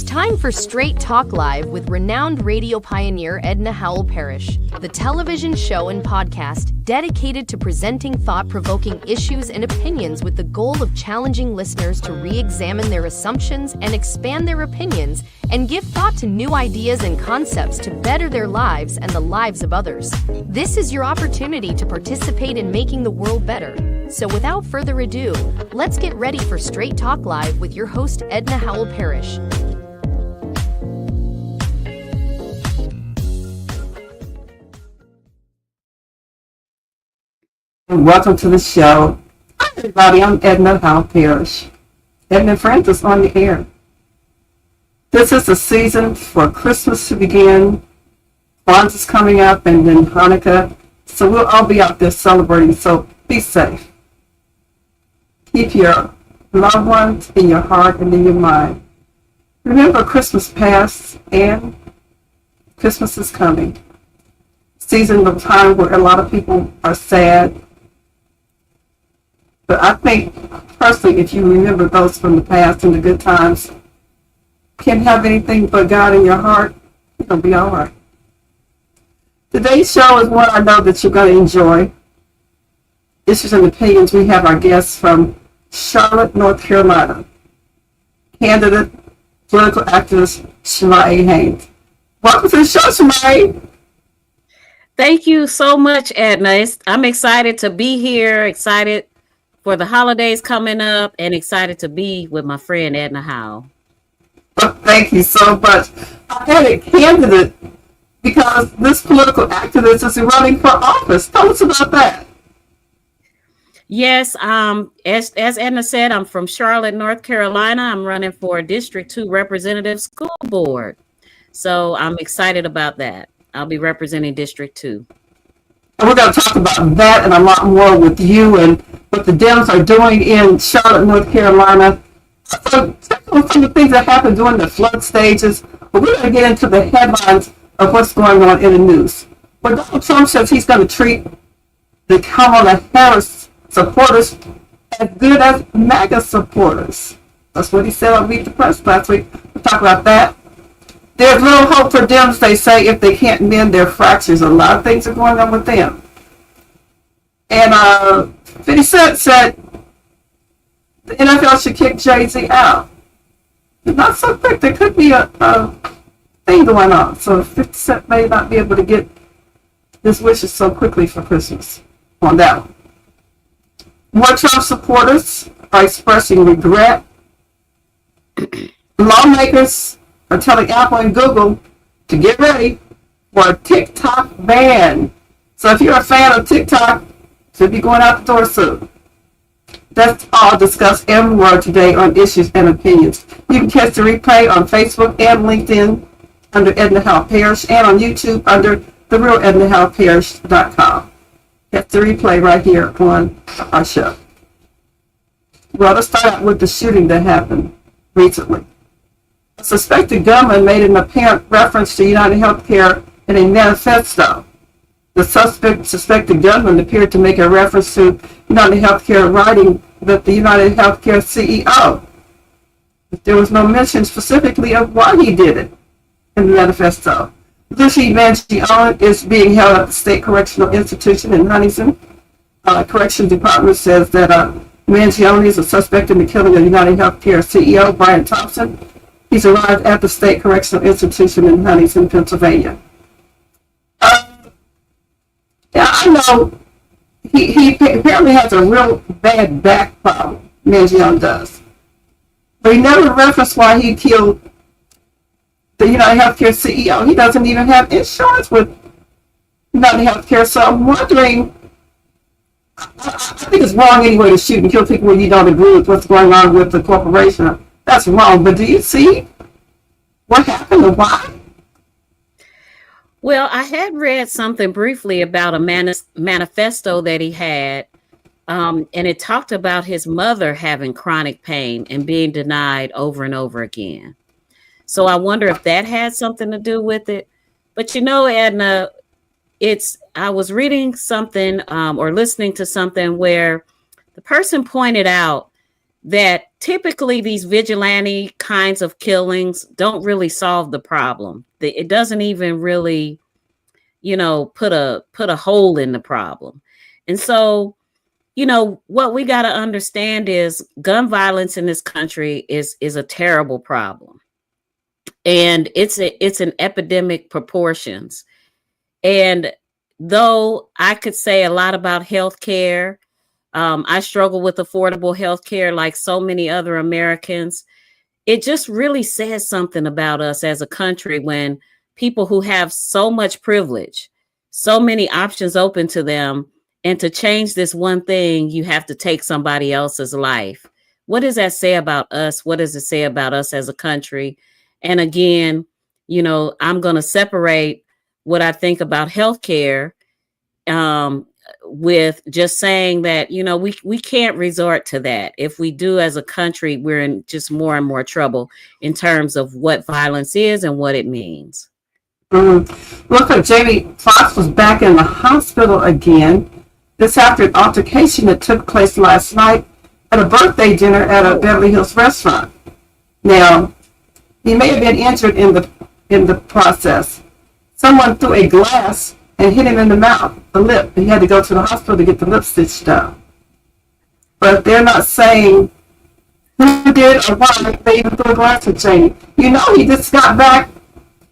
time for Straight Talk Live with renowned radio pioneer Edna Howell-Parrish, the television show and podcast dedicated to presenting thought-provoking issues and opinions with the goal of challenging listeners to re-examine their assumptions and expand their opinions and give thought to new ideas and concepts to better their lives and the lives of others. This is your opportunity to participate in making the world better. So without further ado, let's get ready for Straight Talk Live with your host Edna Howell-Parrish. Welcome to the show. Hi everybody, I'm Edna Howell-Parrish. Edna Francis on the air. This is the season for Christmas to begin. Kwanzaa is coming up and then Hanukkah. So we'll all be out there celebrating, so be safe. Keep your loved ones in your heart and in your mind. Remember Christmas past and Christmas is coming. Season of time where a lot of people are sad. But I think, personally, if you remember those from the past and the good times, can't have anything but God in your heart, you'll be all right. Today's show is one I know that you're going to enjoy. Issues and opinions. We have our guests from Charlotte, North Carolina. Candidate, political activist, Shemai Haynes. Welcome to the show, Shemai. Thank you so much, Edna. I'm excited to be here, excited for the holidays coming up, and excited to be with my friend Edna Howell. Well, thank you so much. I had a candidate because this political activist is running for office. Tell us about that. Yes, as Edna said, I'm from Charlotte, North Carolina. I'm running for District 2 Representative School Board. So I'm excited about that. I'll be representing District 2. And we're going to talk about that and a lot more with you and what the Dems are doing in Charlotte, North Carolina. So, some of the things that happened during the flood stages, but we're going to get into the headlines of what's going on in the news. But Donald Trump says he's going to treat the Kamala Harris supporters as good as MAGA supporters. That's what he said on Meet the Press last week. We'll talk about that. There's little hope for Dems, they say, if they can't mend their fractures. A lot of things are going on with them. And 50 Cent said the NFL should kick Jay-Z out. Not so quick. There could be a thing going on. So 50 Cent may not be able to get his wishes so quickly for Christmas on that one. More Trump supporters are expressing regret. Lawmakers are telling Apple and Google to get ready for a TikTok ban. So if you're a fan of TikTok, should be going out the door soon. That's all discussed and more today on Issues and Opinions. You can catch the replay on Facebook and LinkedIn under Edna Howell-Parrish and on YouTube under TheRealEdnaHowell-Parrish.com. Catch the replay right here on our show. Well, let's start out with the shooting that happened recently. A suspected gunman made an apparent reference to United Healthcare in a manifesto. The suspected gunman appeared to make a reference to United Healthcare, writing that the United Healthcare CEO. But there was no mention specifically of why he did it in the manifesto. Lucy Mangione is being held at the State Correctional Institution in Huntington. Corrections Department says that Mangione is a suspect in the killing of United Healthcare CEO Brian Thompson. He's arrived at the State Correctional Institution in Huntington, Pennsylvania. Yeah, I know he apparently has a real bad back problem, Mangione does. But he never referenced why he killed the United Healthcare CEO. He doesn't even have insurance with United Healthcare, so I'm wondering, I think it's wrong anyway to shoot and kill people when you don't agree with what's going on with the corporation. That's wrong, but do you see what happened and why? Well, I had read something briefly about a manifesto that he had, and it talked about his mother having chronic pain and being denied over and over again. So I wonder if that had something to do with it. But you know, Edna, I was reading something or listening to something where the person pointed out that typically these vigilante kinds of killings don't really solve the problem. It doesn't even really, put a hole in the problem. And so, what we got to understand is gun violence in this country is a terrible problem. And it's an epidemic proportions. And though I could say a lot about healthcare, I struggle with affordable healthcare like so many other Americans. It just really says something about us as a country when people who have so much privilege, so many options open to them, and to change this one thing, you have to take somebody else's life. What does that say about us? What does it say about us as a country? And again, I'm going to separate what I think about healthcare with just saying that, we can't resort to that. If we do as a country, we're in just more and more trouble in terms of what violence is and what it means. Look, Jamie Foxx was back in the hospital again. This after an altercation that took place last night at a birthday dinner at a Beverly Hills restaurant. Now, he may have been injured in the process. Someone threw a glass and hit him in the mouth, the lip. He had to go to the hospital to get the lip stitched up. But they're not saying who did or why they even threw a glass at Jamie. He just got back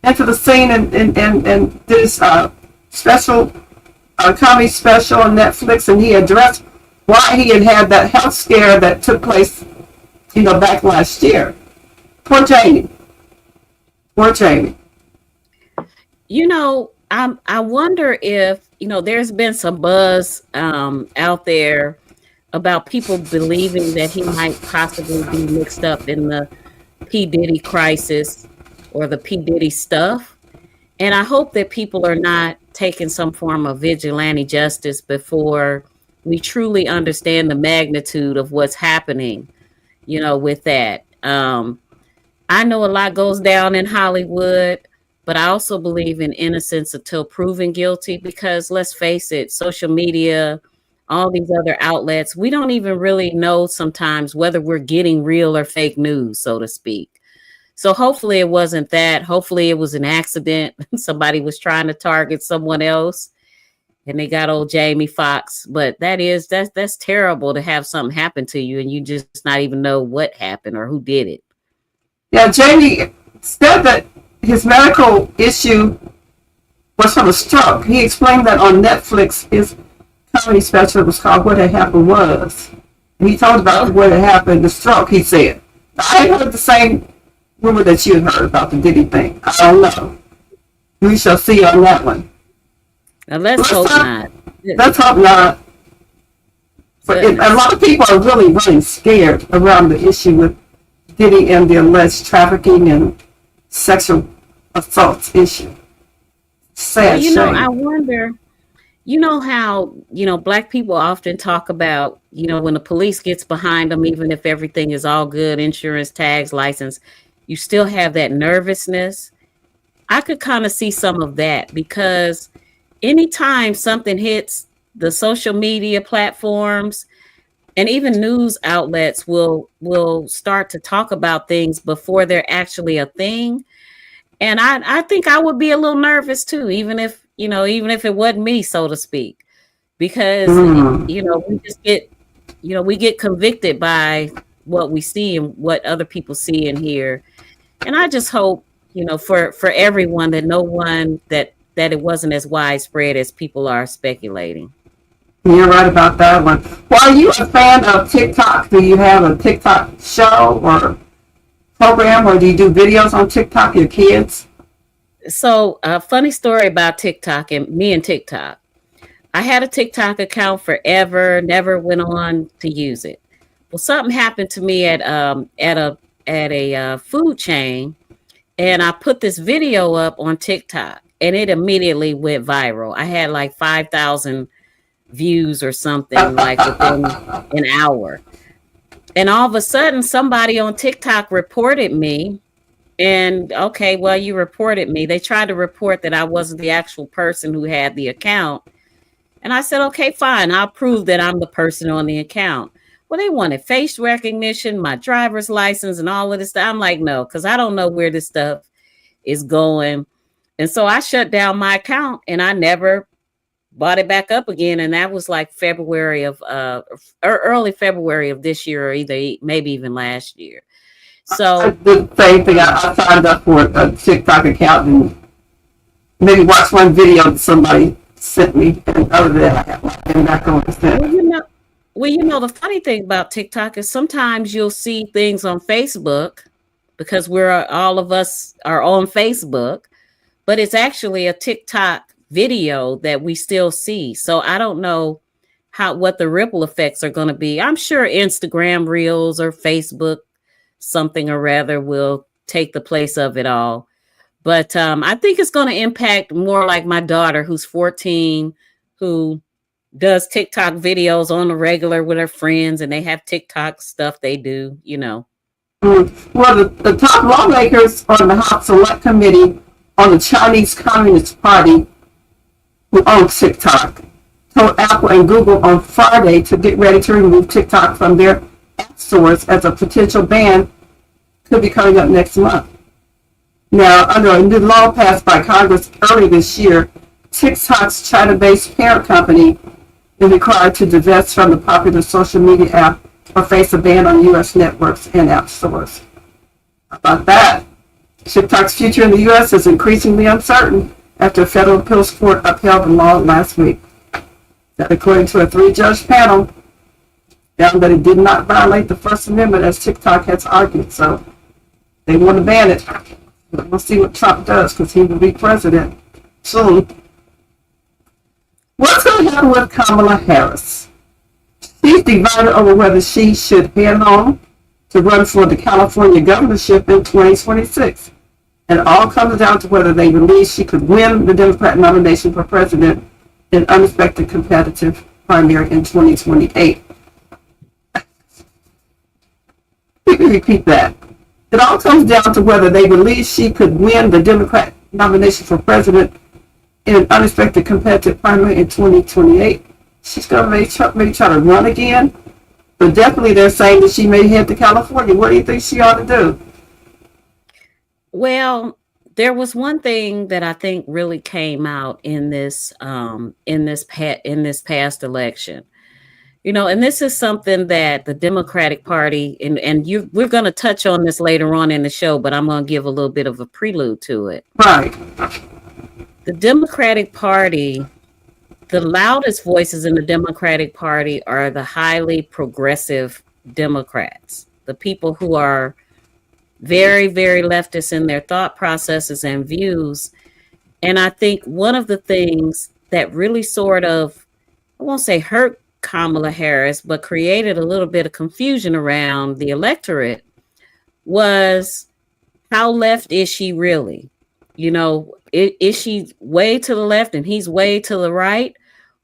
into the scene and did his special comedy special on Netflix, and he addressed why he had that health scare that took place, back last year. Poor Jamie. I wonder if, there's been some buzz out there about people believing that he might possibly be mixed up in the P. Diddy crisis or the P. Diddy stuff. And I hope that people are not taking some form of vigilante justice before we truly understand the magnitude of what's happening, with that. I know a lot goes down in Hollywood, but I also believe in innocence until proven guilty, because let's face it, social media, all these other outlets, we don't even really know sometimes whether we're getting real or fake news, so to speak. So hopefully it wasn't that. Hopefully it was an accident. Somebody was trying to target someone else and they got old Jamie Foxx. But that's terrible to have something happen to you and you just not even know what happened or who did it. Yeah, Jamie said that his medical issue was from a stroke. He explained that on Netflix. His comedy special was called What Had Happened Was. And he told about what had happened, the stroke, he said. I heard the same rumor that you heard about the Diddy thing. I don't know. We shall see on that one. Now let's hope not. Let's hope not. But a lot of people are really, really scared around the issue with Diddy and the alleged trafficking and sexual assaults issue. Sad shame. I wonder, how, Black people often talk about, when the police gets behind them, even if everything is all good, insurance, tags, license, you still have that nervousness. I could kind of see some of that because anytime something hits the social media platforms and even news outlets will start to talk about things before they're actually a thing. And I think I would be a little nervous too, even if it wasn't me, so to speak, because, we just get, we get convicted by what we see and what other people see and hear. And I just hope, for everyone that it wasn't as widespread as people are speculating. You're right about that one. Well, are you a fan of TikTok? Do you have a TikTok show or program, or do you do videos on TikTok, your kids? So a funny story about TikTok and me and TikTok. I had a TikTok account forever, never went on to use it. Well, something happened to me at a food chain, and I put this video up on TikTok, and it immediately went viral. I had like 5,000 views or something like within an hour. And all of a sudden, somebody on TikTok reported me. And okay, well, you reported me. They tried to report that I wasn't the actual person who had the account. And I said, okay, fine. I'll prove that I'm the person on the account. Well, they wanted face recognition, my driver's license, and all of this stuff. I'm like, no, because I don't know where this stuff is going. And so I shut down my account and I never bought it back up again. And that was like February of or early February of this year, or maybe even last year. So I did the same thing. I signed up for a TikTok account and maybe watched one video that somebody sent me, and other than that, I have been back on since. Well, the funny thing about TikTok is sometimes you'll see things on Facebook because all of us are on Facebook, but it's actually a TikTok video that we still see. So I don't know what the ripple effects are going to be. I'm sure Instagram Reels or Facebook something or rather will take the place of it all. But I think it's going to impact more like my daughter, who's 14, who does TikTok videos on the regular with her friends, and they have TikTok stuff they do, Well, the top lawmakers on the House Select Committee on the Chinese Communist Party, who owns TikTok, told Apple and Google on Friday to get ready to remove TikTok from their app stores, as a potential ban could be coming up next month. Now, under a new law passed by Congress early this year, TikTok's China-based parent company is required to divest from the popular social media app or face a ban on U.S. networks and app stores. How about that? TikTok's future in the U.S. is increasingly uncertain after a federal appeals court upheld the law last week. That, according to a 3-judge panel, found that it did not violate the First Amendment, as TikTok has argued. So they want to ban it. We'll see what Trump does, because he will be president soon. What's going to happen with Kamala Harris? She's divided over whether she should head home to run for the California governorship in 2026. And it all comes down to whether they believe she could win the Democrat nomination for president in an unexpected competitive primary in 2028. Let me repeat that. It all comes down to whether they believe she could win the Democrat nomination for president in an unexpected competitive primary in 2028. She's going to maybe try to run again, but definitely they're saying that she may head to California. What do you think she ought to do? Well, there was one thing that I think really came out in this past election. And this is something that the Democratic Party, and we're going to touch on this later on in the show, but I'm going to give a little bit of a prelude to it. Right. The Democratic Party, the loudest voices in the Democratic Party are the highly progressive Democrats, the people who are very, very leftist in their thought processes and views. And I think one of the things that really sort of, I won't say hurt Kamala Harris, but created a little bit of confusion around the electorate was, how left is she really? Is she way to the left and he's way to the right?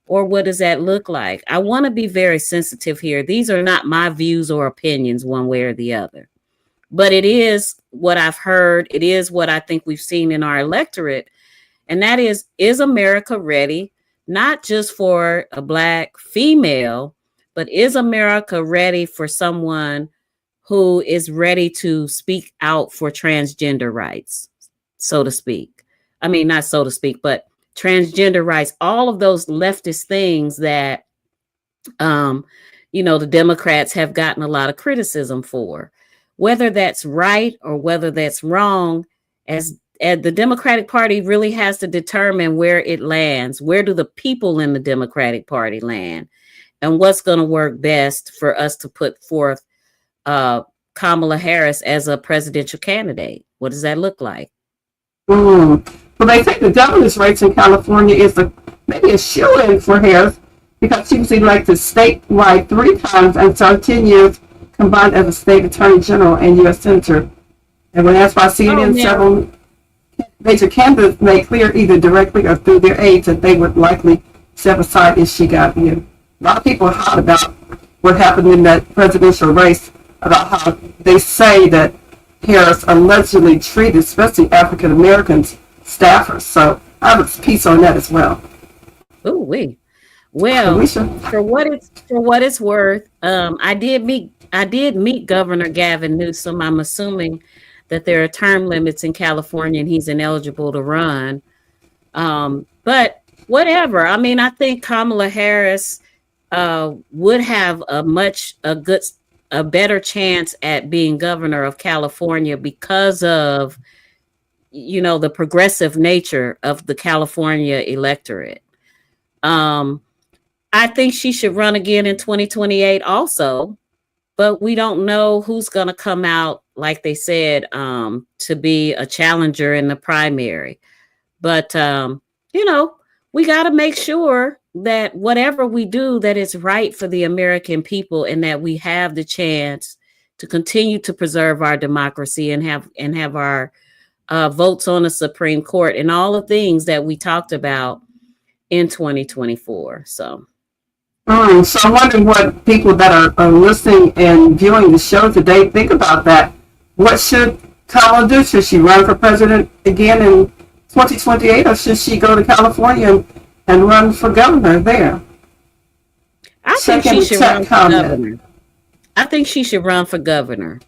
Or what does that look like? I want to be very sensitive here. These are not my views or opinions one way or the other. But it is what I've heard. It is what I think we've seen in our electorate. And that is America ready? Not just for a Black female, but is America ready for someone who is ready to speak out for transgender rights, so to speak? I mean, not so to speak, but transgender rights, all of those leftist things that, the Democrats have gotten a lot of criticism for. Whether that's right or whether that's wrong, as the Democratic Party really has to determine where it lands. Where do the people in the Democratic Party land? And what's going to work best for us to put forth Kamala Harris as a presidential candidate? What does that look like? Well, they think the governor's race in California is maybe a shoo-in for Harris, because she was elected statewide 3 times and served 10 years combined as a state attorney general and U.S. senator. And when asked by CNN, several major candidates made clear, either directly or through their aides, that they would likely step aside if she got in. A lot of people are hot about what happened in that presidential race, about how they say that Harris allegedly treated, especially African Americans, staffers. So I have a piece on that as well. Oh, wait. Well, Alicia. for what it's worth, I did meet Governor Gavin Newsom. I'm assuming that there are term limits in California and he's ineligible to run. But whatever. I mean, I think Kamala Harris would have a better chance at being governor of California because of, the progressive nature of the California electorate. I think she should run again in 2028 also, but we don't know who's going to come out, like they said, to be a challenger in the primary. But, we got to make sure that whatever we do, that it's right for the American people and that we have the chance to continue to preserve our democracy and have our votes on the Supreme Court and all the things that we talked about in 2024. So I'm wondering what people that are listening and viewing the show today think about that. What should Kamala do? Should she run for president again in 2028, or should she go to California and run for governor there? I think she should run for governor. I think she should run for governor.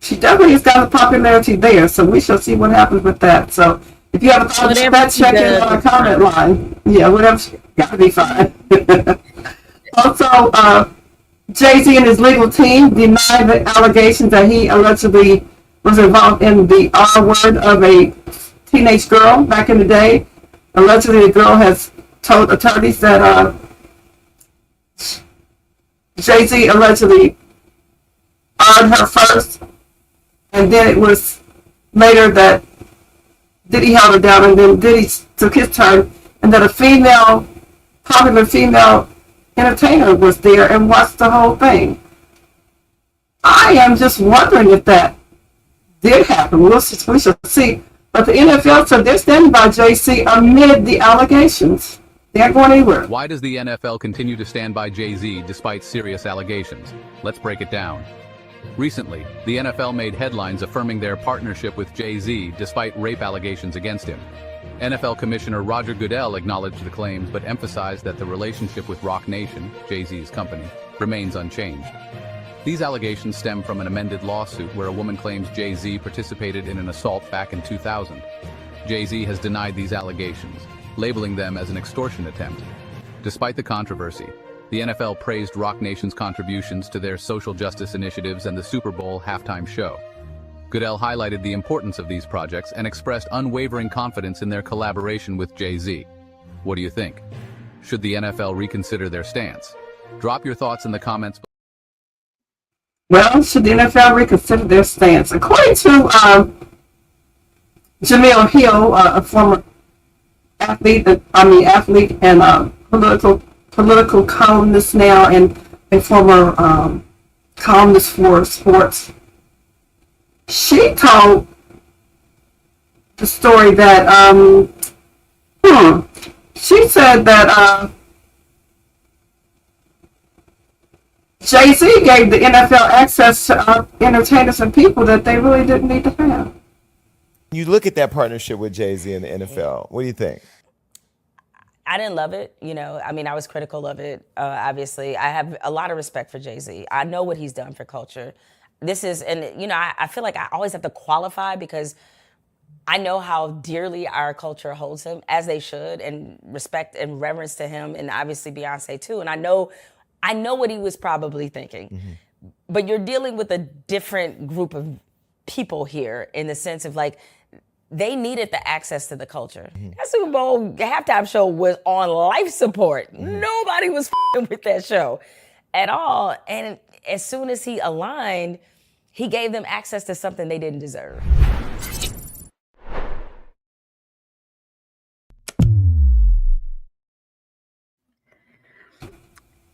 She definitely has got a popularity there, so we shall see what happens with that. So if you have a comment, check in on our comment line. Yeah, whatever. Got to be fine. Also, Jay-Z and his legal team denied the allegations that he allegedly was involved in the R-word of a teenage girl back in the day. Allegedly, the girl has told attorneys that Jay-Z allegedly R-ed her first, and then it was later that Diddy held her down, and then Diddy took his turn, and that a popular female entertainer was there and watched the whole thing. I am just wondering if that did happen. We shall see. But the NFL said they're standing by Jay-Z amid the allegations. They aren't going anywhere. Why does the NFL continue to stand by Jay-Z despite serious allegations? Let's break it down. Recently, the NFL made headlines affirming their partnership with Jay-Z despite rape allegations against him. NFL Commissioner Roger Goodell acknowledged the claims but emphasized that the relationship with Roc Nation, Jay-Z's company, remains unchanged. These allegations stem from an amended lawsuit where a woman claims Jay-Z participated in an assault back in 2000. Jay-Z has denied these allegations, labeling them as an extortion attempt. Despite the controversy, the NFL praised Roc Nation's contributions to their social justice initiatives and the Super Bowl halftime show. Goodell highlighted the importance of these projects and expressed unwavering confidence in their collaboration with Jay-Z. What do you think? Should the NFL reconsider their stance? Drop your thoughts in the comments below. Well, should the NFL reconsider their stance? According to Jamil Hill, a former athlete and political columnist now, and a former columnist for sports, she told the story that she said that Jay-Z gave the NFL access to entertainers and people that they really didn't need to have. You look at that partnership with Jay-Z and the NFL. What do you think? I didn't love it. I was critical of it. Obviously, I have a lot of respect for Jay-Z. I know what he's done for culture. I feel like I always have to qualify because I know how dearly our culture holds him, as they should, and respect and reverence to him, and obviously Beyonce too. And I know what he was probably thinking. Mm-hmm. But you're dealing with a different group of people here in the sense of like, they needed the access to the culture. Mm-hmm. That Super Bowl halftime show was on life support. Mm-hmm. Nobody was with that show at all. And as soon as he aligned, he gave them access to something they didn't deserve.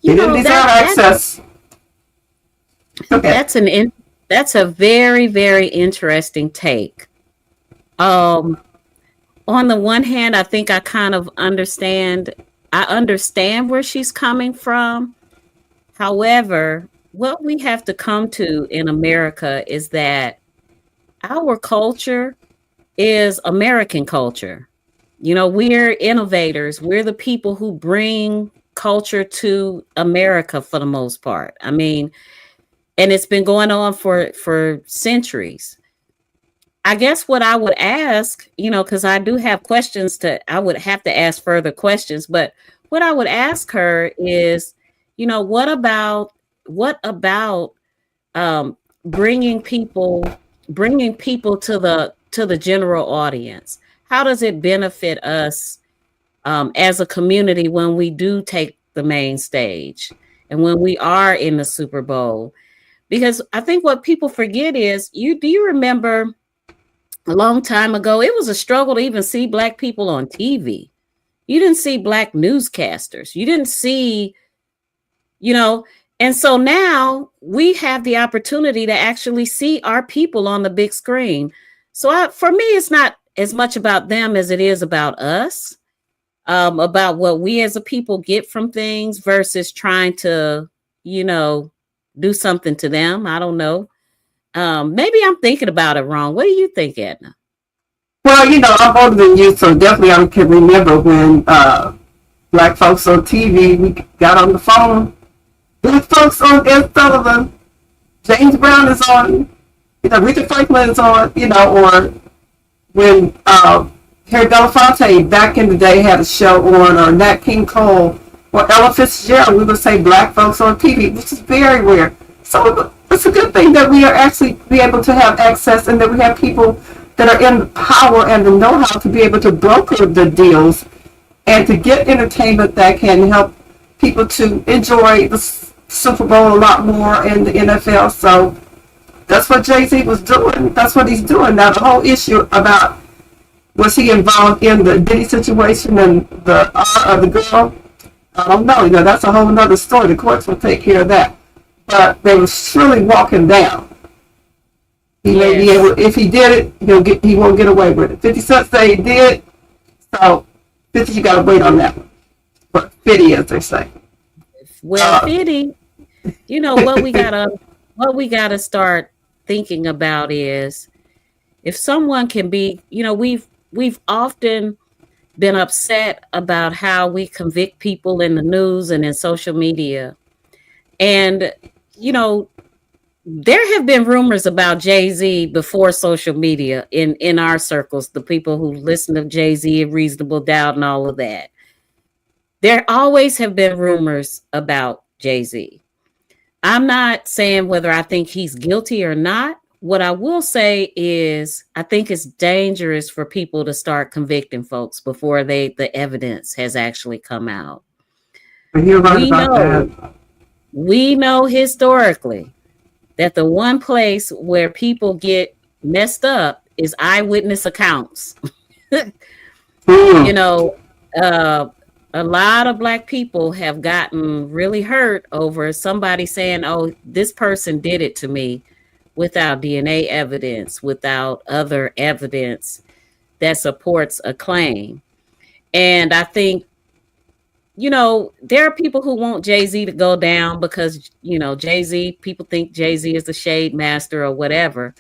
He didn't deserve access. Okay. That's a very, very interesting take. On the one hand, I think I kind of understand where she's coming from. However, what we have to come to in America is that our culture is American culture. we're innovators. We're the people who bring culture to America for the most part. I mean, and it's been going on for centuries. I guess what I would ask, because I do have questions I would have to ask further questions, but what I would ask her is, what about bringing people to the general audience? How does it benefit us as a community when we do take the main stage and when we are in the Super Bowl? Because I think what people forget is, do you remember a long time ago, it was a struggle to even see Black people on TV. You didn't see Black newscasters. You didn't see, and so now we have the opportunity to actually see our people on the big screen. So for me, it's not as much about them as it is about us, about what we as a people get from things versus trying to, do something to them. I don't know. Maybe I'm thinking about it wrong. What do you think, Edna? Well, I'm older than you, so definitely I can remember when Black folks on TV, we got on the phone. Black folks on Ed Sullivan, James Brown is on, Rita Franklin is on, or when Harry Belafonte back in the day had a show on, or Nat King Cole, or Ella Fitzgerald, we would say Black folks on TV, which is very rare. So it's a good thing that we are actually be able to have access, and that we have people that are in power and the know-how to be able to broker the deals and to get entertainment that can help people to enjoy the Super Bowl a lot more in the NFL. So that's what Jay-Z was doing. That's what he's doing now. The whole issue about was he involved in the Diddy situation and the the girl, I don't know. That's a whole other story. The courts will take care of that. But they were surely walking down. He may be able, if he did it, he won't get away with it. 50 Cent say he did, so 50, you got to wait on that one. But 50, as they say. Well, 50, what we gotta start thinking about is, if someone can be, we've often been upset about how we convict people in the news and in social media. And, there have been rumors about Jay-Z before social media in our circles, the people who listen to Jay-Z and Reasonable Doubt and all of that. There always have been rumors about Jay-Z. I'm not saying whether I think he's guilty or not. What I will say is I think it's dangerous for people to start convicting folks before the evidence has actually come out. You're right about that. We know historically that the one place where people get messed up is eyewitness accounts. A lot of Black people have gotten really hurt over somebody saying, oh, this person did it to me, without DNA evidence, without other evidence that supports a claim. And I think, there are people who want Jay-Z to go down because, Jay-Z, people think Jay-Z is the shade master or whatever.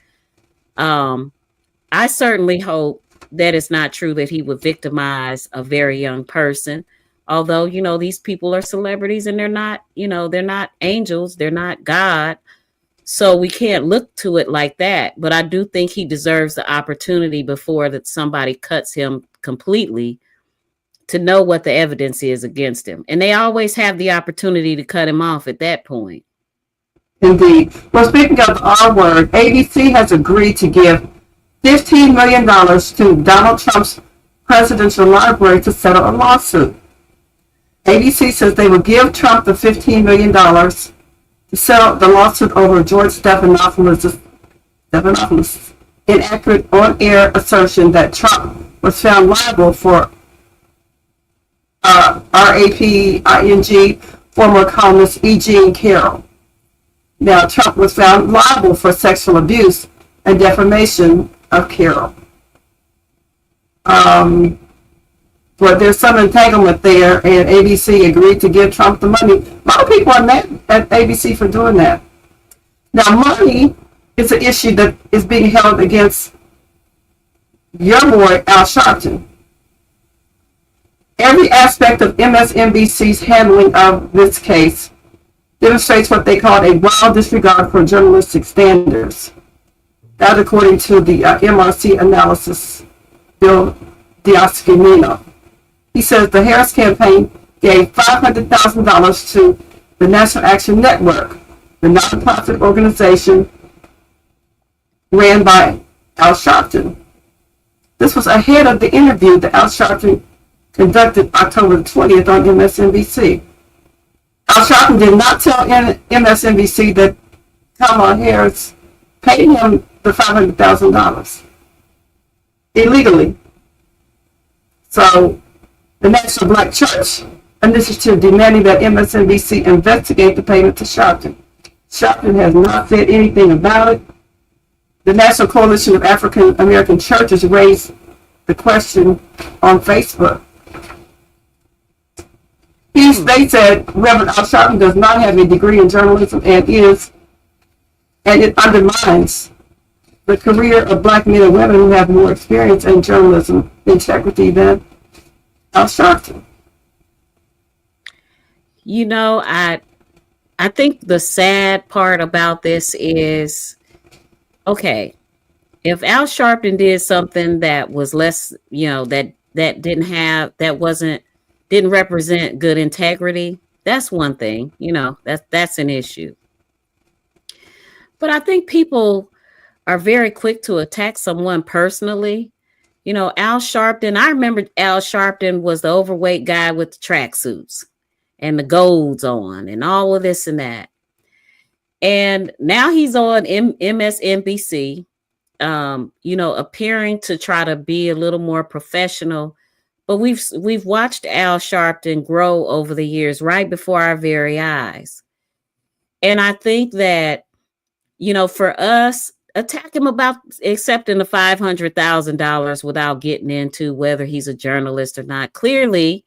I certainly hope that it's not true that he would victimize a very young person. Although, these people are celebrities and they're not angels. They're not God. So we can't look to it like that. But I do think he deserves the opportunity before that somebody cuts him completely to know what the evidence is against him. And they always have the opportunity to cut him off at that point. Indeed. Well, speaking of the R word, ABC has agreed to give $15 million to Donald Trump's presidential library to settle a lawsuit. ABC says they will give Trump the $15 million to settle the lawsuit over George Stephanopoulos' inaccurate on-air assertion that Trump was found liable for RAPING former columnist E. Jean Carroll. Now, Trump was found liable for sexual abuse and defamation of Carroll. But there's some entanglement there, and ABC agreed to give Trump the money. A lot of people are mad at ABC for doing that. Now, money is an issue that is being held against your boy, Al Sharpton. Every aspect of MSNBC's handling of this case demonstrates what they called a wild disregard for journalistic standards. That, according to the MRC analysis, Bill Diascanino. He says the Harris campaign gave $500,000 to the National Action Network, the nonprofit organization ran by Al Sharpton. This was ahead of the interview that Al Sharpton conducted October 20th on MSNBC. Al Sharpton did not tell MSNBC that Kamala Harris paid him the $500,000 illegally. So the National Black Church Initiative demanding that MSNBC investigate the payment to Sharpton. Sharpton has not said anything about it. The National Coalition of African American Churches raised the question on Facebook. They said Reverend Al Sharpton does not have a degree in journalism and it undermines the career of black men and women who have more experience in journalism integrity than Al Sharpton. You know, I think the sad part about this is, okay, if Al Sharpton did something that was less, that didn't represent good integrity, that's one thing, that's an issue. But I think people are very quick to attack someone personally. Al Sharpton, I remember Al Sharpton was the overweight guy with the tracksuits and the golds on and all of this and that. And now he's on MSNBC, appearing to try to be a little more professional. But we've watched Al Sharpton grow over the years right before our very eyes. And I think that, for us, attack him about accepting the $500,000 without getting into whether he's a journalist or not. Clearly,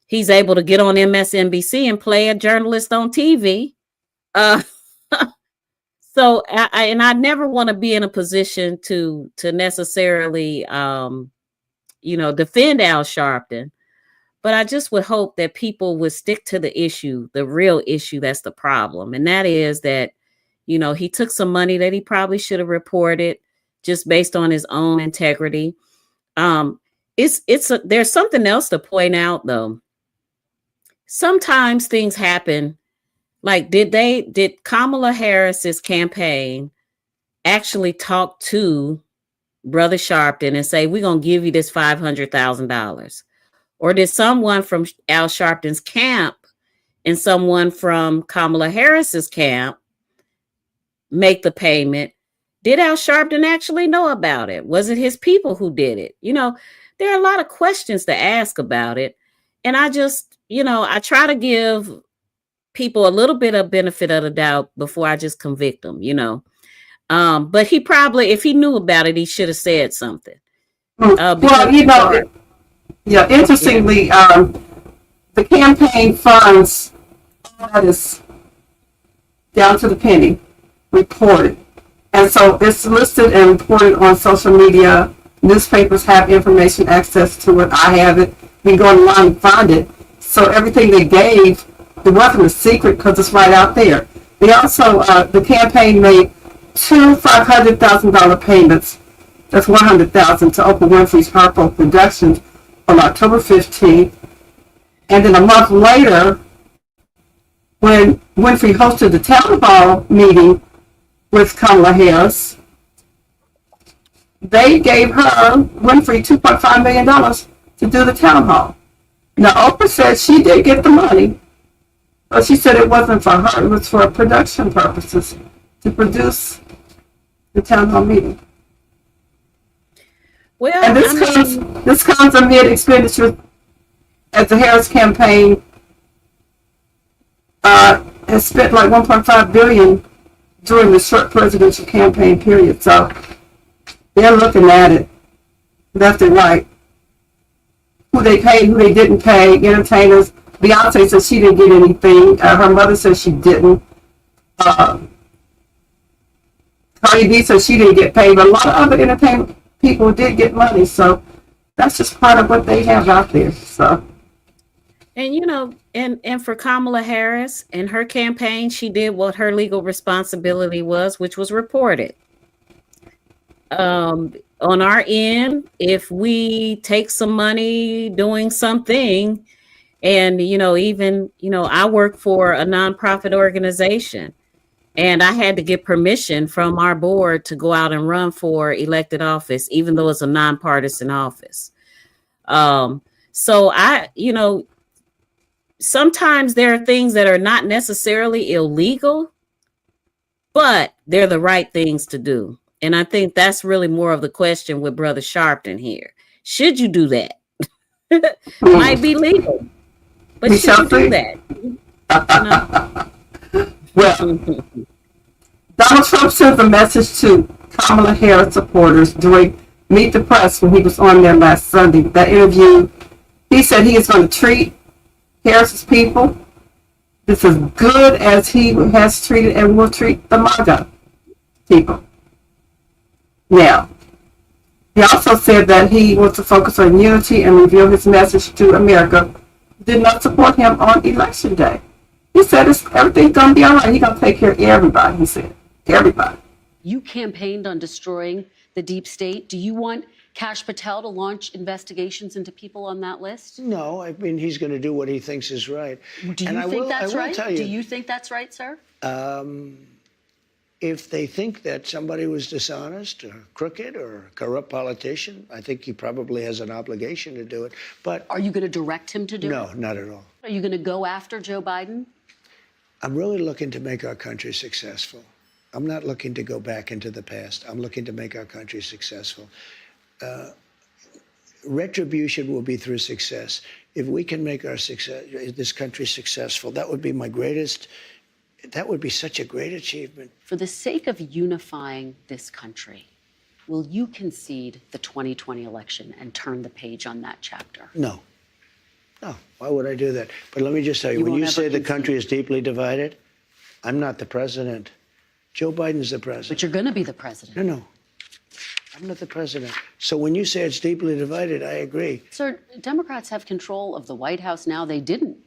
he's able to get on MSNBC and play a journalist on TV. So I never want to be in a position to necessarily, defend Al Sharpton. But I just would hope that people would stick to the issue, the real issue that's the problem. And that is that, he took some money that he probably should have reported just based on his own integrity. There's something else to point out, though. Sometimes things happen. Like, did Kamala Harris's campaign actually talk to Brother Sharpton and say, we're going to give you this $500,000? Or did someone from Al Sharpton's camp and someone from Kamala Harris's camp make the payment? Did Al Sharpton actually know about it? Was it his people who did it? There are a lot of questions to ask about it. And I just, I try to give people a little bit of benefit of the doubt before I just convict them, But he probably, if he knew about it, he should have said something. Interestingly, the campaign funds artists down to the penny reported. And so it's listed and reported on social media. Newspapers have information access to it. I have it. We can go online and find it. So everything they gave, it wasn't a secret because it's right out there. They also, the campaign made two $500,000 payments. That's $100,000 to Oprah Winfrey's Harpo Productions on October 15th. And then a month later, when Winfrey hosted the town hall meeting with Kamala Harris, they gave her, Winfrey, $2.5 million to do the town hall. Now, Oprah said she did get the money, but she said it wasn't for her. It was for production purposes to produce the town hall meeting. Well, and this comes amid expenditure as the Harris campaign has spent like $1.5 billion during the short presidential campaign period. So they're looking at it left and right. Who they paid, who they didn't pay, entertainers. Beyonce said she didn't get anything. Her mother said she didn't. Cardi B said she didn't get paid, but a lot of other entertainment people did get money. So that's just part of what they have out there. So, And and for Kamala Harris and her campaign, she did what her legal responsibility was, which was reported. On our end, if we take some money doing something, and even I work for a nonprofit organization, and I had to get permission from our board to go out and run for elected office, even though it's a nonpartisan office. So sometimes there are things that are not necessarily illegal, but they're the right things to do. And I think that's really more of the question with Brother Sharpton here. Should you do that? Might be legal, but should you do that? well, Donald Trump sent a message to Kamala Harris supporters during Meet the Press when he was on there last Sunday. That interview, he said he is going to treat Harris's people just as good as he has treated and will treat the MAGA people. Now, he also said that he wants to focus on unity and reveal his message to America who did not support him on Election Day. He said everything's going to be all right. He's going to take care of everybody, he said. Everybody. You campaigned on destroying the deep state. Do you want Kash Patel to launch investigations into people on that list? No, I mean, he's going to do what he thinks is right. Do you think that's right? Do you think that's right, sir? If they think that somebody was dishonest or crooked or a corrupt politician, I think he probably has an obligation to do it. But are you going to direct him to do it? No, not at all. Are you going to go after Joe Biden? I'm really looking to make our country successful. I'm not looking to go back into the past. I'm looking to make our country successful. Retribution will be through success. If we can make this country successful, that would be that would be such a great achievement. For the sake of unifying this country, will you concede the 2020 election and turn the page on that chapter? No. No, why would I do that? But let me just tell you, when you say the country is deeply divided, I'm not the president. Joe Biden's the president. But you're going to be the president. No. I'm not the president. So when you say it's deeply divided, I agree. Sir, Democrats have control of the White House now. They didn't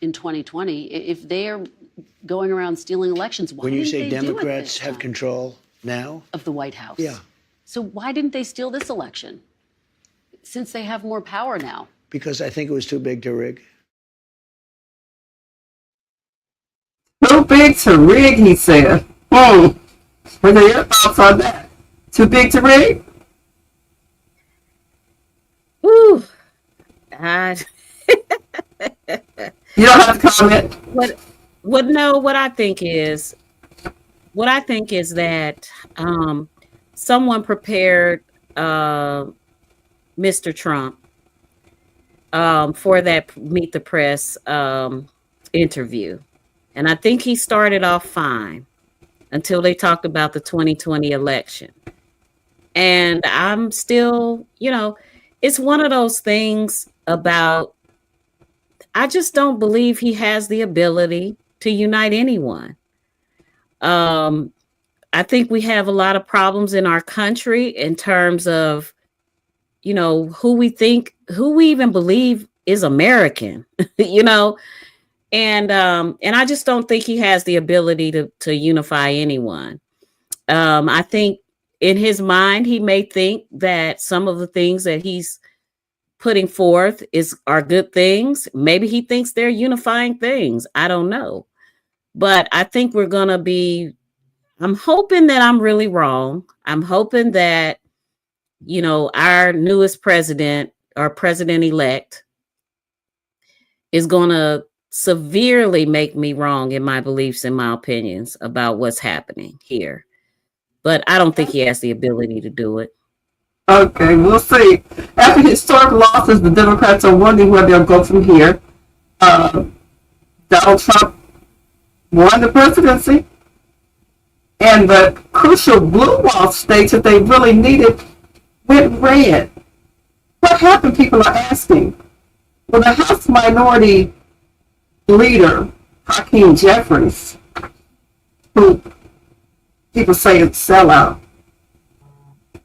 in 2020. If they are going around stealing elections, why when you didn't say they Democrats do it have control now of the White House? Yeah. So why didn't they steal this election? Since they have more power now. Because I think it was too big to rig. Too big to rig, he said. What are your thoughts on that? Too big to rig? Ooh. You don't have to comment. What I think is that someone prepared Mr. Trump for that Meet the Press interview. And I think he started off fine until they talked about the 2020 election. And I'm still, it's one of those things about, I just don't believe he has the ability to unite anyone. I think we have a lot of problems in our country in terms of, who we even believe is American, and I just don't think he has the ability to unify anyone. I think in his mind, he may think that some of the things that he's putting forth are good things. Maybe he thinks they're unifying things. I don't know. But I think I'm hoping that I'm really wrong. I'm hoping that, our newest president or president-elect is going to severely make me wrong in my beliefs and my opinions about what's happening here. But I don't think he has the ability to do it. Okay, we'll see. After historic losses, the Democrats are wondering where they'll go from here. Donald Trump won the presidency, and the crucial blue wall states that they really needed went red. What happened, people are asking? Well, the House Minority Leader, Hakeem Jeffries, who people say is a sellout,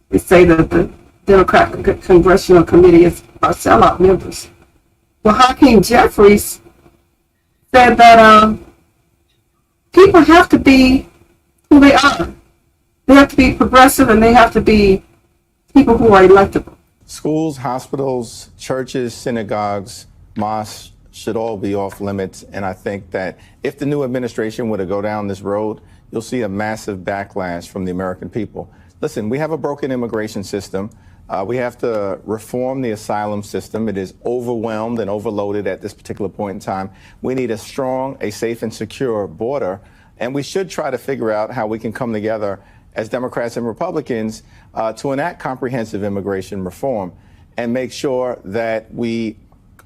they say that the Democratic Congressional Committee are sellout members. Well, Hakeem Jeffries said that people have to be who they are. They have to be progressive, and they have to be people who are electable. Schools, hospitals, churches, synagogues, mosques should all be off limits. And I think that if the new administration were to go down this road, you'll see a massive backlash from the American people. Listen, we have a broken immigration system. We have to reform the asylum system. It is overwhelmed and overloaded at this particular point in time. We need a strong, a safe and secure border. And we should try to figure out how we can come together as Democrats and Republicans to enact comprehensive immigration reform and make sure that we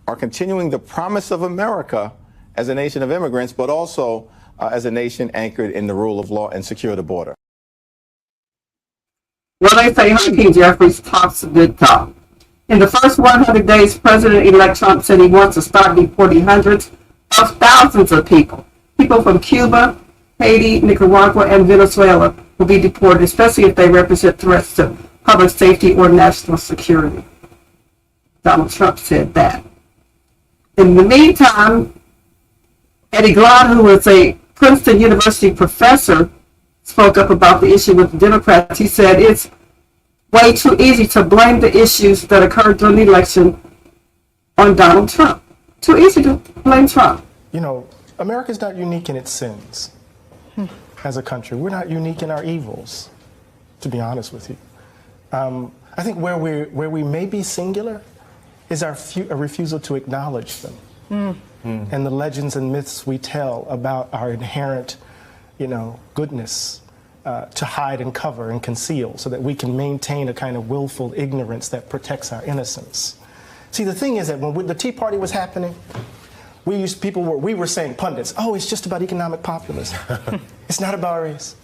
are continuing the promise of America as a nation of immigrants, but also as a nation anchored in the rule of law and secure the border. Well, they say Hakeem Jeffries talks a good talk. In the first 100 days, President-elect Trump said he wants to start deporting hundreds of thousands of people. People from Cuba, Haiti, Nicaragua, and Venezuela will be deported, especially if they represent threats to public safety or national security. Donald Trump said that. In the meantime, Eddie Glaude, who was a Princeton University professor, spoke up about the issue with the Democrats. He said it's way too easy to blame the issues that occurred during the election on Donald Trump. Too easy to blame Trump. You know, America's not unique in its sins as a country. We're not unique in our evils, to be honest with you. I think where we may be singular is our refusal to acknowledge them and the legends and myths we tell about our inherent, goodness to hide and cover and conceal so that we can maintain a kind of willful ignorance that protects our innocence. See, the thing is that when the Tea Party was happening, we were saying, pundits, oh, it's just about economic populism. It's not about race.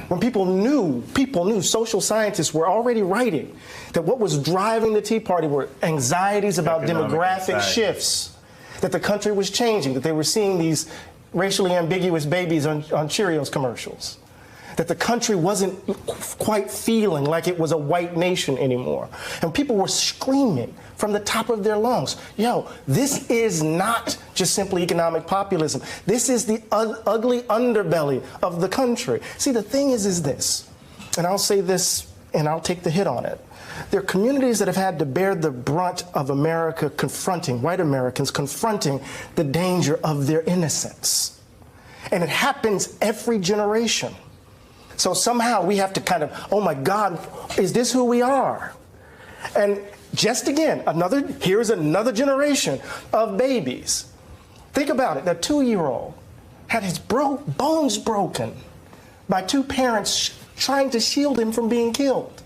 When people knew, social scientists were already writing that what was driving the Tea Party were anxieties about demographic shifts, that the country was changing, that they were seeing these racially ambiguous babies on Cheerios commercials, that the country wasn't quite feeling like it was a white nation anymore. And people were screaming from the top of their lungs, this is not just simply economic populism. This is the ugly underbelly of the country. See, the thing is this, and I'll say this and I'll take the hit on it. There are communities that have had to bear the brunt of America white Americans confronting the danger of their innocence. And it happens every generation. So somehow we have to kind of, oh my God, is this who we are? And just again, here's another generation of babies. Think about it, that 2-year-old had his bones broken by two parents trying to shield him from being killed.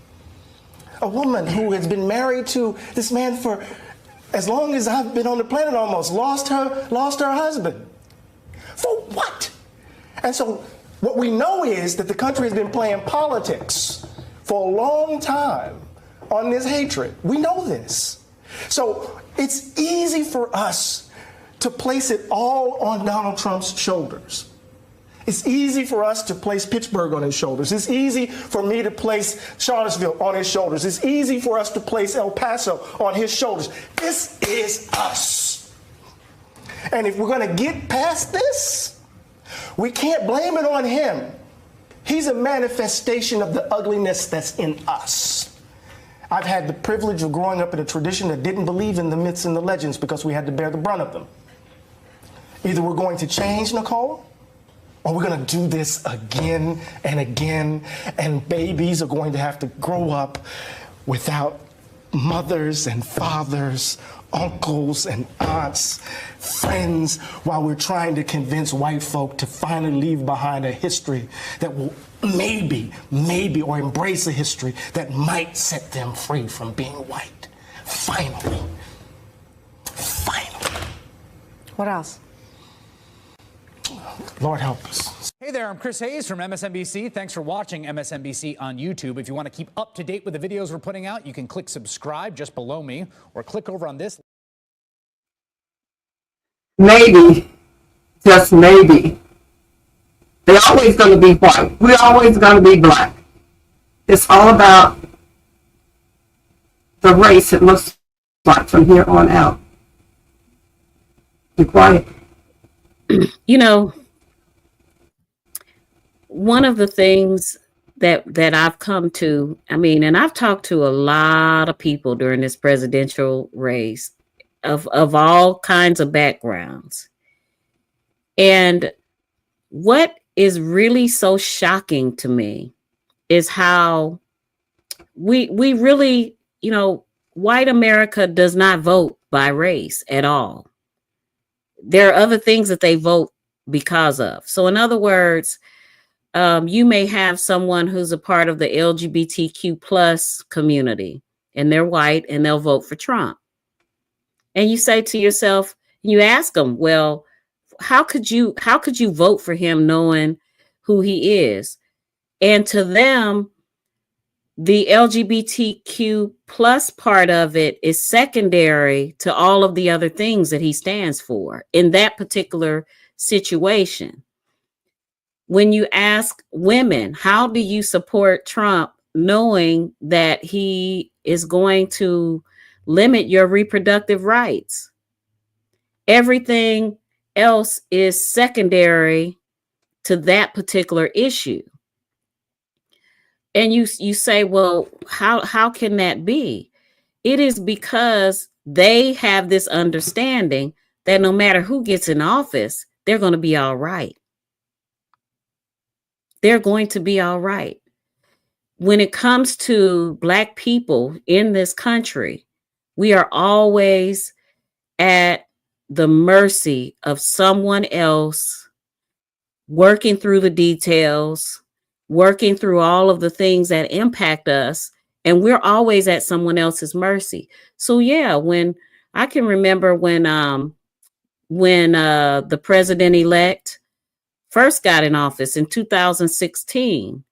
A woman who has been married to this man for as long as I've been on the planet almost, lost her husband. For what? And so what we know is that the country has been playing politics for a long time on this hatred. We know this. So it's easy for us to place it all on Donald Trump's shoulders. It's easy for us to place Pittsburgh on his shoulders. It's easy for me to place Charlottesville on his shoulders. It's easy for us to place El Paso on his shoulders. This is us. And if we're going to get past this, we can't blame it on him. He's a manifestation of the ugliness that's in us. I've had the privilege of growing up in a tradition that didn't believe in the myths and the legends because we had to bear the brunt of them. Either we're going to change, Nicole, or we're going to do this again and again, and babies are going to have to grow up without mothers and fathers, uncles and aunts, friends, while we're trying to convince white folk to finally leave behind a history that will maybe, or embrace a history that might set them free from being white. Finally. What else? Lord help us. Hey there, I'm Chris Hayes from MSNBC. Thanks for watching MSNBC on YouTube. If you want to keep up to date with the videos we're putting out, you can click subscribe just below me or click over on this. Maybe, just maybe, they're always going to be white. We're always going to be black. It's all about the race it looks like from here on out. Be quiet. You know, one of the things that I've come to, I mean, and I've talked to a lot of people during this presidential race of all kinds of backgrounds. And what is really so shocking to me is how we really, you know, white America does not vote by race at all. There are other things that they vote because of. So in other words, you may have someone who's a part of the LGBTQ plus community and they're white and they'll vote for Trump. And you say to yourself, you ask them, well, how could you vote for him knowing who he is? And to them, the LGBTQ plus part of it is secondary to all of the other things that he stands for in that particular situation. When you ask women, how do you support Trump knowing that he is going to limit your reproductive rights? Everything else is secondary to that particular issue. And you say, well, how can that be? It is because they have this understanding that no matter who gets in office, they're going to be all right. They're going to be all right. When it comes to Black people in this country, we are always at the mercy of someone else working through the details, working through all of the things that impact us, and we're always at someone else's mercy. So yeah, when I can remember when the president-elect first got in office in 2016,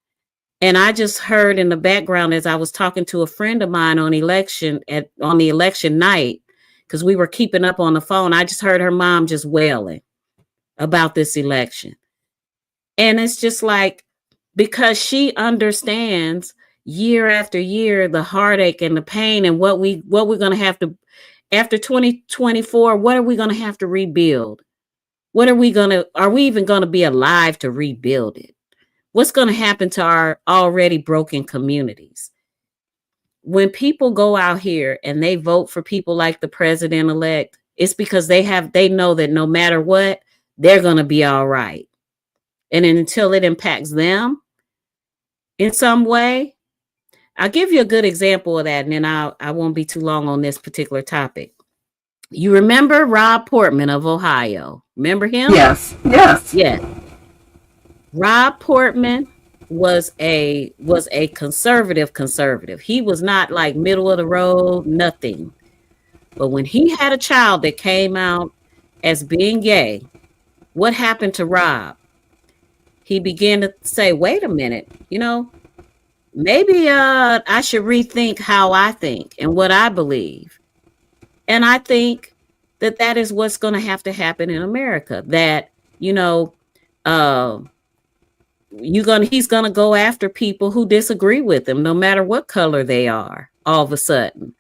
and I just heard in the background as I was talking to a friend of mine on the election night, because we were keeping up on the phone, I just heard her mom just wailing about this election. And it's just like, because she understands year after year the heartache and the pain and what we're going to have to, after 2024, what are we going to have to rebuild? Are we even going to be alive to rebuild it? What's going to happen to our already broken communities? When people go out here and they vote for people like the president-elect, it's because they know that no matter what, they're going to be all right. And until it impacts them in some way, I'll give you a good example of that, and then I won't be too long on this particular topic. You remember Rob Portman of Ohio? Remember him? Yes. Rob Portman was a conservative. He was not like middle of the road, nothing. But when he had a child that came out as being gay, what happened to Rob? He began to say, wait a minute, maybe I should rethink how I think and what I believe. And I think that is what's going to have to happen in America, that, he's going to go after people who disagree with him, no matter what color they are, all of a sudden.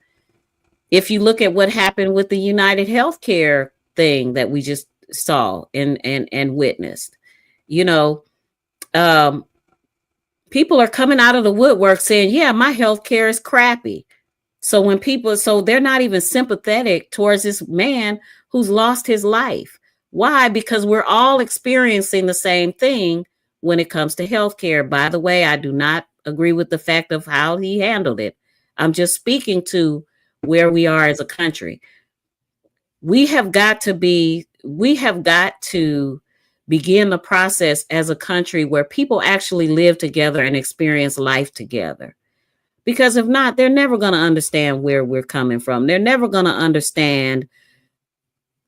If you look at what happened with the United Healthcare thing that we just saw and witnessed, people are coming out of the woodwork saying, yeah, my healthcare is crappy. So they're not even sympathetic towards this man who's lost his life. Why? Because we're all experiencing the same thing when it comes to healthcare. By the way, I do not agree with the fact of how he handled it. I'm just speaking to where we are as a country. We have got to begin the process as a country where people actually live together and experience life together. Because if not, they're never going to understand where we're coming from. They're never going to understand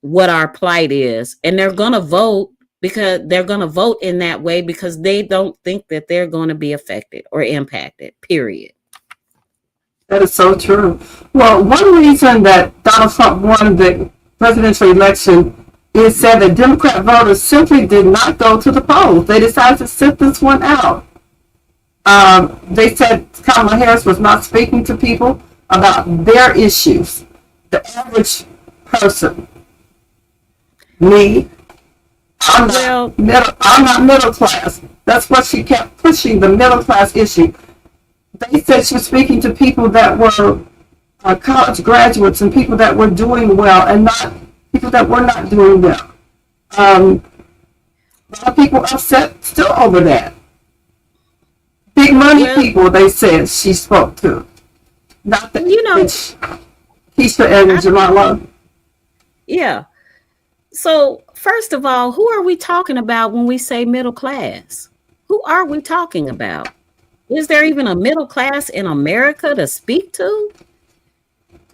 what our plight is. And they're going to vote because they're going to vote in that way because they don't think that they're going to be affected or impacted, period. That is so true. Well, one reason that Donald Trump won the presidential election is said that Democrat voters simply did not go to the polls. They decided to sit this one out. They said Kamala Harris was not speaking to people. about their issues. The average person, me, I'm not middle class. That's what she kept pushing, the middle class issue. They said she was speaking to people that were college graduates and people that were doing well and not people that were not doing well. A lot of people upset still over that. Big money people, they said she spoke to. Not that, Keisha and Jamala. Yeah. So, first of all, who are we talking about when we say middle class? Who are we talking about? Is there even a middle class in America to speak to?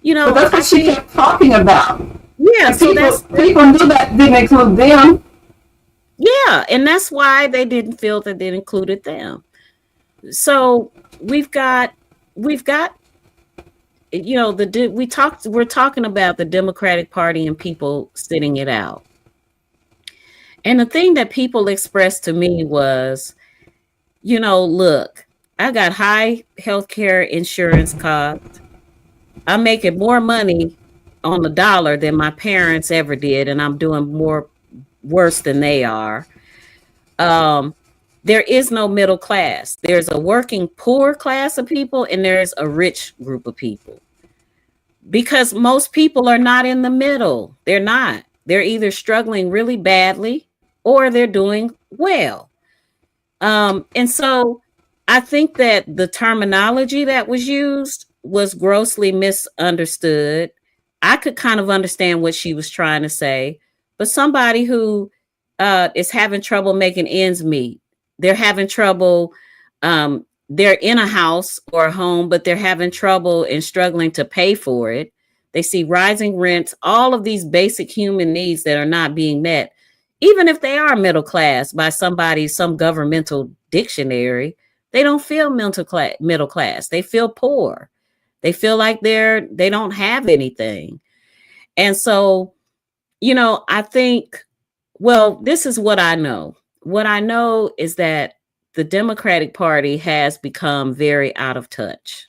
But that's what she kept talking about. Yeah, and so people knew that didn't include them. Yeah, and that's why they didn't feel that it included them. So we're talking about the Democratic Party and people sitting it out. And the thing that people expressed to me was, look, I got high healthcare insurance costs. I'm making more money on the dollar than my parents ever did, and I'm doing worse than they are. There is no middle class. There's a working poor class of people, and there's a rich group of people. Because most people are not in the middle. They're not. They're either struggling really badly or they're doing well. And so I think that the terminology that was used was grossly misunderstood. I could kind of understand what she was trying to say, but somebody who is having trouble making ends meet, they're having trouble, they're in a house or a home, but they're having trouble and struggling to pay for it. They see rising rents, all of these basic human needs that are not being met, even if they are middle class by some governmental dictionary. They don't feel middle class. They feel poor. They feel like they don't have anything. And so, I think, this is what I know. What I know is that the Democratic Party has become very out of touch.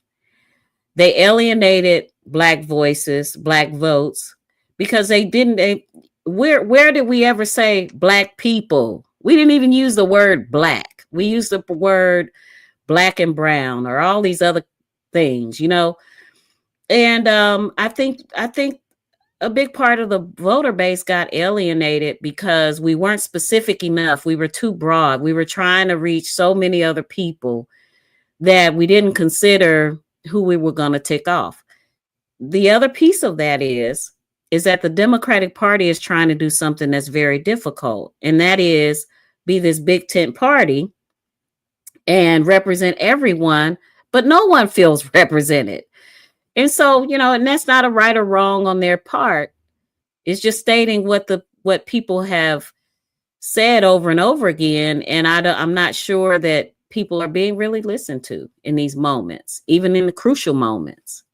They alienated Black voices, Black votes, because where did we ever say Black people? We didn't even use the word Black. We used the word Black and brown or all these other things, And I think a big part of the voter base got alienated because we weren't specific enough. We were too broad. We were trying to reach so many other people that we didn't consider who we were going to tick off. The other piece of that is that the Democratic Party is trying to do something that's very difficult, and that is be this big tent party and represent everyone, but no one feels represented. And so, and that's not a right or wrong on their part. It's just stating what people have said over and over again. And I'm not sure that people are being really listened to in these moments, even in the crucial moments.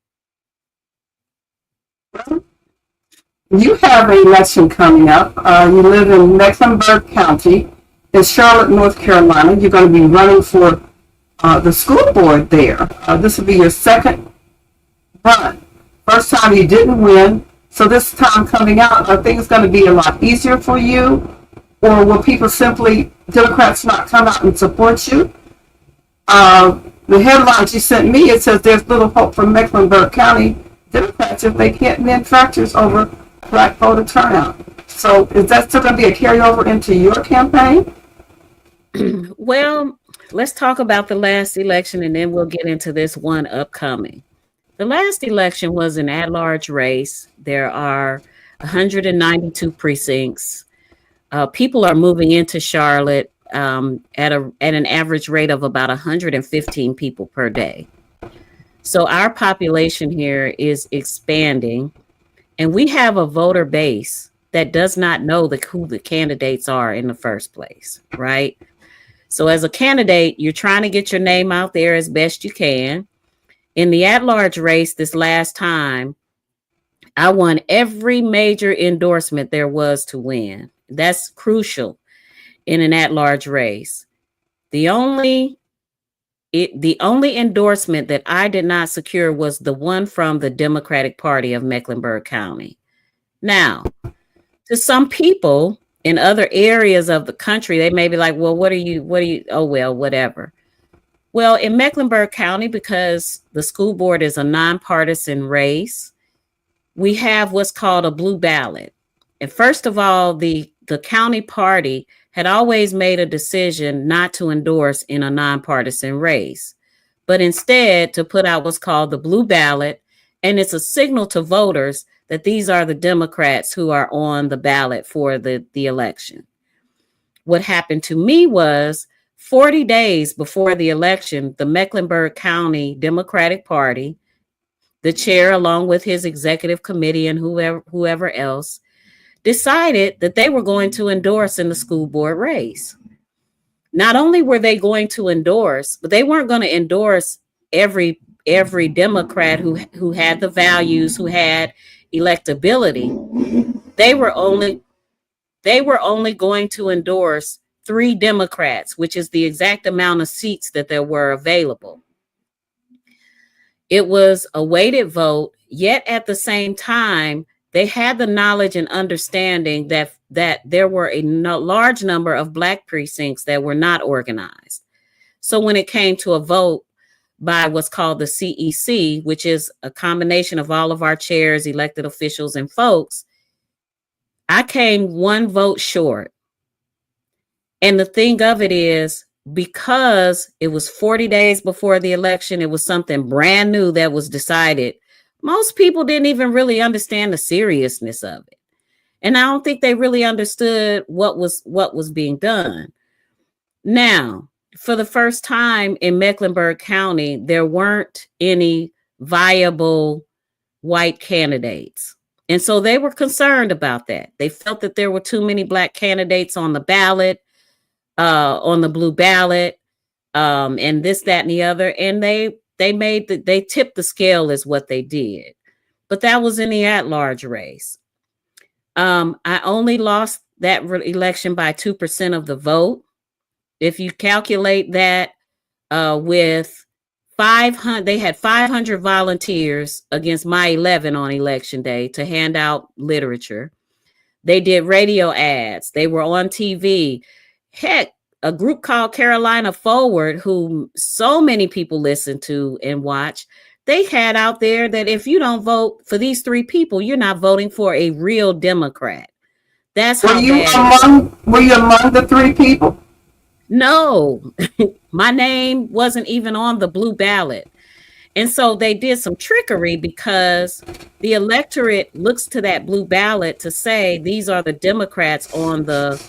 You have an election coming up. You live in Mecklenburg County in Charlotte, North Carolina. You're going to be running for the school board there. This will be your second run. First time you didn't win. So this time coming out, I think it's going to be a lot easier for you. Or will Democrats not come out and support you? The headlines you sent me, it says there's little hope for Mecklenburg County Democrats if they can't win factors over Black voter turnout. So is that still going to be a carryover into your campaign? Well, let's talk about the last election and then we'll get into this one upcoming. The last election was an at-large race. There are 192 precincts. People are moving into Charlotte at an average rate of about 115 people per day. So our population here is expanding, and we have a voter base that does not know who the candidates are in the first place, right? So as a candidate, you're trying to get your name out there as best you can. In the at-large race this last time, I won every major endorsement there was to win. That's crucial in an at-large race. The only the only endorsement that I did not secure was the one from the Democratic Party of Mecklenburg County. Now, to some people in other areas of the country, they may be like, well, oh, well, whatever. Well, in Mecklenburg County, because the school board is a nonpartisan race, we have what's called a blue ballot. And first of all, the county party had always made a decision not to endorse in a nonpartisan race, but instead to put out what's called the blue ballot. And it's a signal to voters that these are the Democrats who are on the ballot for the election. What happened to me was 40 days before the election, the Mecklenburg County Democratic Party, the chair, along with his executive committee and whoever else, decided that they were going to endorse in the school board race. Not only were they going to endorse, but they weren't going to endorse every Democrat who had the values, who had electability. They were only going to endorse 3 Democrats, which is the exact amount of seats that there were available. It was a weighted vote, yet at the same time, they had the knowledge and understanding that there were a large number of Black precincts that were not organized. So when it came to a vote by what's called the CEC, which is a combination of all of our chairs, elected officials, and folks, I came 1 vote short. And the thing of it is, because it was 40 days before the election, it was something brand new that was decided. Most people didn't even really understand the seriousness of it. And I don't think they really understood what was being done. Now, for the first time in Mecklenburg County, there weren't any viable white candidates. And so they were concerned about that. They felt that there were too many Black candidates on the ballot, on the blue ballot, and this, that, and the other. And they tipped the scale is what they did. But that was in the at-large race. I only lost that election by 2% of the vote. If you calculate that with 500, they had 500 volunteers against my 11 on election day to hand out literature. They did radio ads. They were on TV. Heck, a group called Carolina Forward, who so many people listen to and watch, they had out there that if you don't vote for these 3 people, you're not voting for a real Democrat. That's how bad. Were you among the 3 people? No, my name wasn't even on the blue ballot. And so they did some trickery because the electorate looks to that blue ballot to say these are the Democrats on the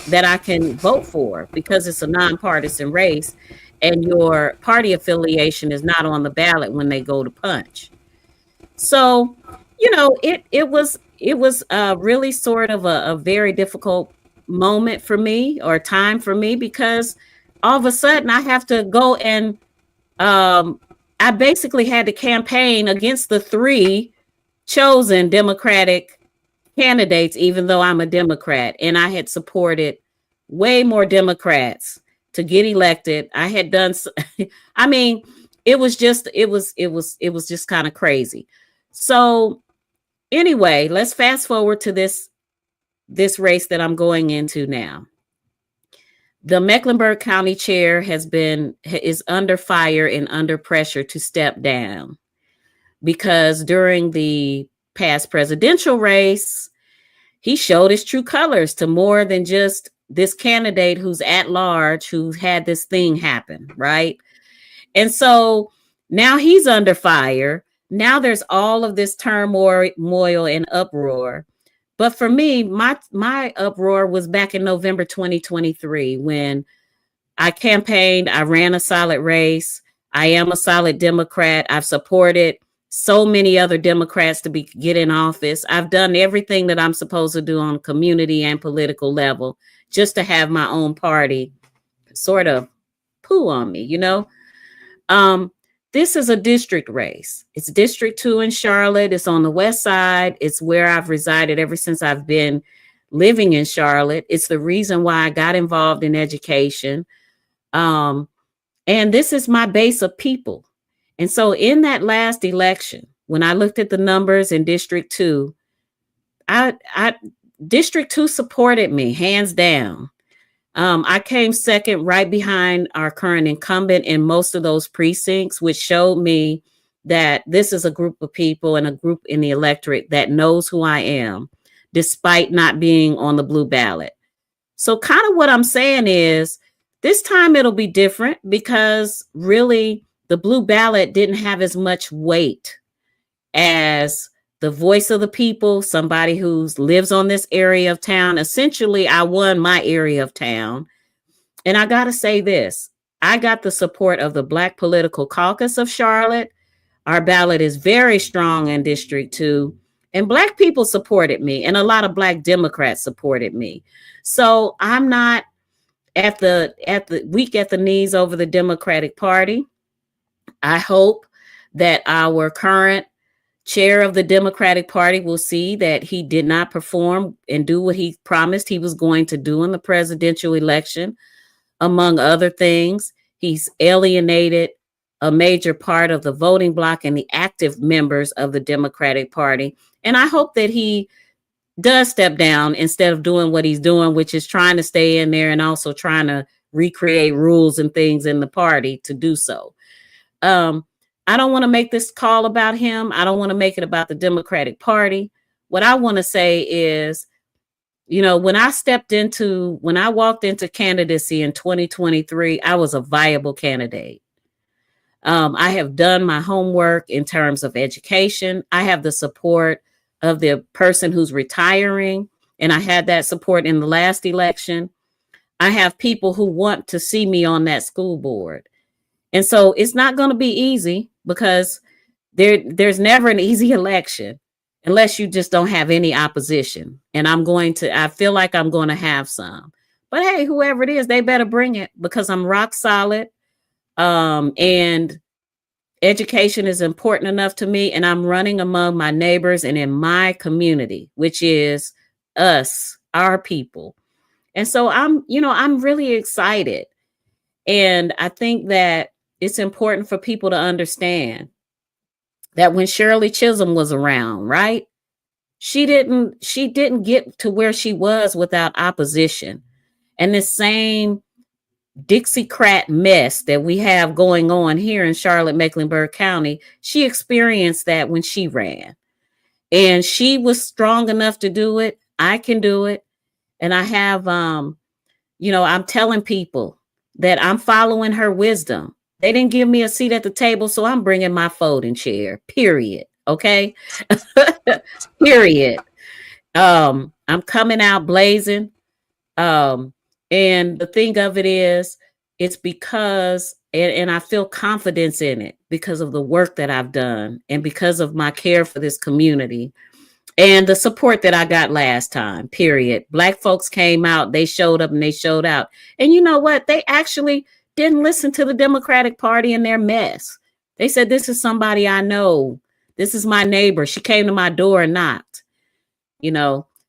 that I can vote for, because it's a nonpartisan race and your party affiliation is not on the ballot when they go to punch. So, it was really sort of a very difficult moment for me, or time for me, because all of a sudden I have to go and I basically had to campaign against the 3 chosen Democratic candidates, even though I'm a Democrat, and I had supported way more Democrats to get elected. I had done, I mean, it was just kind of crazy. So anyway, let's fast forward to this race that I'm going into now. The Mecklenburg County chair is under fire and under pressure to step down, because during the past presidential race, he showed his true colors to more than just this candidate who's at large, who had this thing happen, right? And so now he's under fire. Now there's all of this turmoil and uproar. But for me, my uproar was back in November 2023 when I campaigned. I ran a solid race. I am a solid Democrat. I've supported so many other Democrats to get in office. I've done everything that I'm supposed to do on a community and political level just to have my own party sort of poo on me, This is a district race. It's District 2 in Charlotte. It's on the west side. It's where I've resided ever since I've been living in Charlotte. It's the reason why I got involved in education. Um, and this is my base of people. And so in that last election, when I looked at the numbers in District 2, I District 2 supported me hands down. I came second right behind our current incumbent in most of those precincts, which showed me that this is a group of people and a group in the electorate that knows who I am, despite not being on the blue ballot. So kind of what I'm saying is this time it'll be different because really the blue ballot didn't have as much weight as the voice of the people, somebody who lives on this area of town. Essentially, I won my area of town. And I got to say this, I got the support of the Black Political Caucus of Charlotte. Our ballot is very strong in District 2. And Black people supported me, and a lot of Black Democrats supported me. So I'm not at the weak at the knees over the Democratic Party. I hope that our current chair of the Democratic Party will see that he did not perform and do what he promised he was going to do in the presidential election. Among other things, he's alienated a major part of the voting bloc and the active members of the Democratic Party. And I hope that he does step down instead of doing what he's doing, which is trying to stay in there and also trying to recreate rules and things in the party to do so. I don't want to make this call about him. I don't want to make it about the Democratic Party. What I want to say is, you know, when I walked into candidacy in 2023, I was a viable candidate. I have done my homework in terms of education. I have the support of the person who's retiring, and I had that support in the last election. I have people who want to see me on that school board. And so it's not going to be easy because there's never an easy election unless you just don't have any opposition. And I feel like I'm going to have some. But hey, whoever it is, they better bring it because I'm rock solid. And education is important enough to me. And I'm running among my neighbors and in my community, which is us, our people. And so I'm really excited. And I think that it's important for people to understand that when Shirley Chisholm was around, right? She didn't get to where she was without opposition. And the same Dixiecrat mess that we have going on here in Charlotte, Mecklenburg County, she experienced that when she ran. And she was strong enough to do it. I can do it. And I have, I'm telling people that I'm following her wisdom. They didn't give me a seat at the table, so I'm bringing my folding chair, period. Okay? Period. I'm coming out blazing. And the thing of it is, it's because, and I feel confidence in it because of the work that I've done and because of my care for this community and the support that I got last time, period. Black folks came out, they showed up and they showed out. And you know what? They actually didn't listen to the Democratic Party and their mess. They said, this is somebody I know. This is my neighbor. She came to my door and knocked,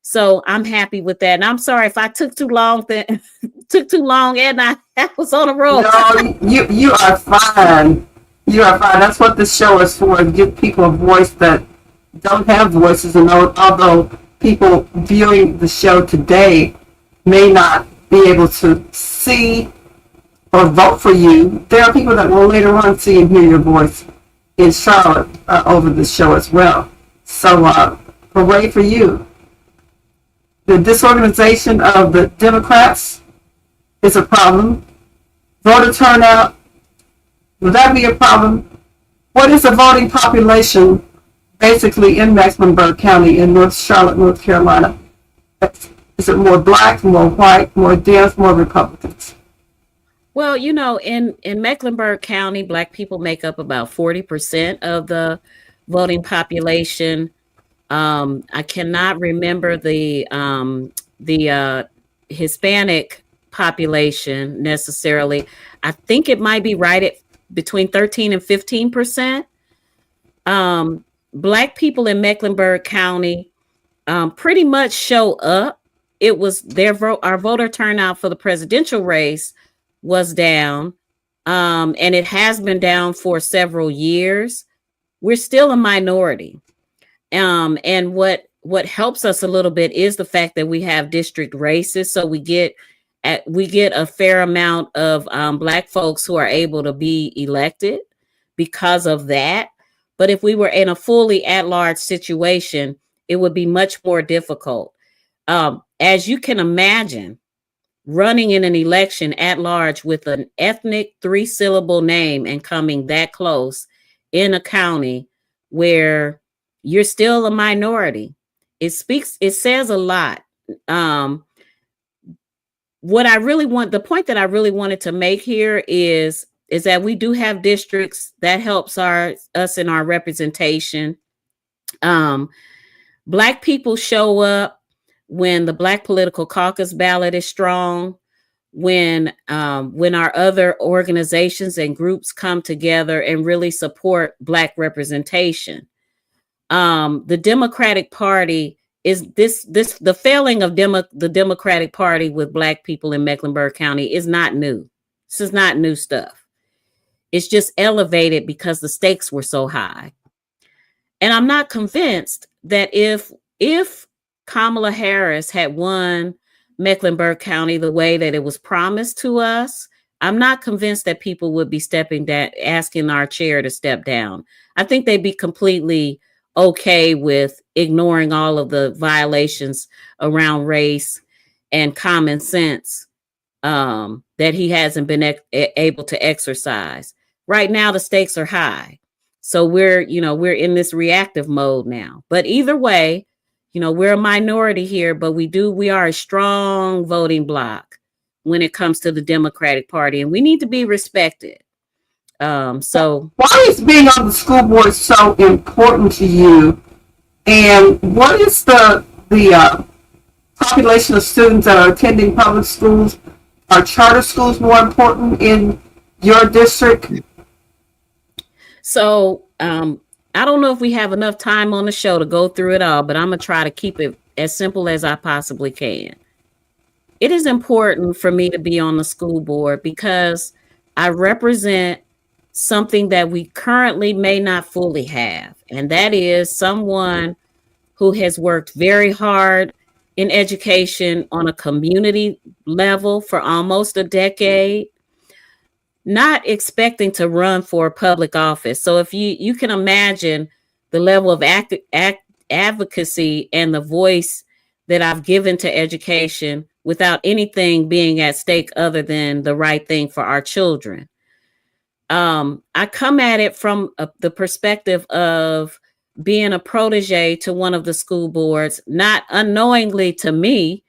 So I'm happy with that. And I'm sorry if I took too long, and I was on the road. No, you are fine. You are fine. That's what this show is for, to give people a voice that don't have voices. And although people viewing the show today may not be able to see or vote for you, there are people that will later on see and hear your voice in Charlotte over the show as well. So hooray for you. The disorganization of the Democrats is a problem. Voter turnout, will that be a problem? What is the voting population basically in Mecklenburg County in North Charlotte, North Carolina? Is it more black, more white, more Dems, more Republicans? Well, in Mecklenburg County, Black people make up about 40% of the voting population. I cannot remember the Hispanic population necessarily. I think it might be right at between 13 and 15%. Black people in Mecklenburg County pretty much show up. It was our voter turnout for the presidential race was down, and it has been down for several years, we're still a minority. And what helps us a little bit is the fact that we have district races, so we get a fair amount of Black folks who are able to be elected because of that. But if we were in a fully at-large situation, it would be much more difficult. As you can imagine, running in an election at large with an ethnic 3-syllable name and coming that close in a county where you're still a minority, it says a lot. The point that I really wanted to make here is that we do have districts that helps us in our representation. Black people show up when the Black Political Caucus ballot is strong, when our other organizations and groups come together and really support Black representation. The Democratic Party is the failing of the Democratic Party with Black people in Mecklenburg County is not new. This is not new stuff. It's just elevated because the stakes were so high. And I'm not convinced that if Kamala Harris had won Mecklenburg County the way that it was promised to us, I'm not convinced that people would be stepping down, asking our chair to step down. I think they'd be completely okay with ignoring all of the violations around race and common sense that he hasn't been able to exercise. Right now, the stakes are high. So we're in this reactive mode now. But either way, we're a minority here, but we are a strong voting bloc when it comes to the Democratic Party, and we need to be respected. So why is being on the school board so important to you? And what is the population of students that are attending public schools? Are charter schools more important in your district? So I don't know if we have enough time on the show to go through it all, but I'm going to try to keep it as simple as I possibly can. It is important for me to be on the school board because I represent something that we currently may not fully have, and that is someone who has worked very hard in education on a community level for almost a decade, not expecting to run for public office. So if you can imagine the level of advocacy and the voice that I've given to education without anything being at stake other than the right thing for our children. I come at it from the perspective of being a protege to one of the school boards, not unknowingly to me,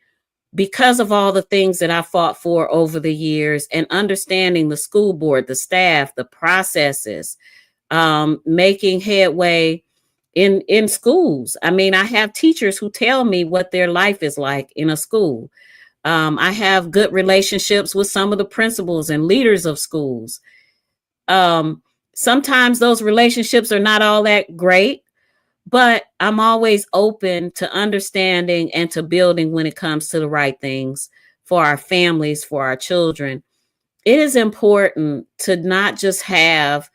because of all the things that I fought for over the years and understanding the school board, the staff, the processes, making headway in schools. I mean, I have teachers who tell me what their life is like in a school. I have good relationships with some of the principals and leaders of schools. Sometimes those relationships are not all that great, but I'm always open to understanding and to building when it comes to the right things for our families, for our children. It is important to not just have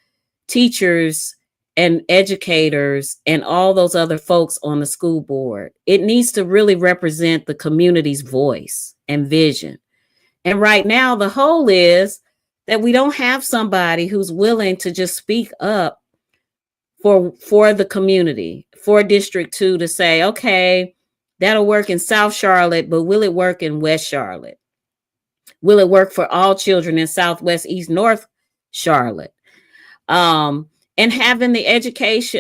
teachers and educators and all those other folks on the school board. It needs to really represent the community's voice and vision. And right now, the whole is that we don't have somebody who's willing to just speak up for the community, for District 2 to say, okay, that'll work in South Charlotte, but will it work in West Charlotte? Will it work for all children in Southwest, East, North Charlotte? And having the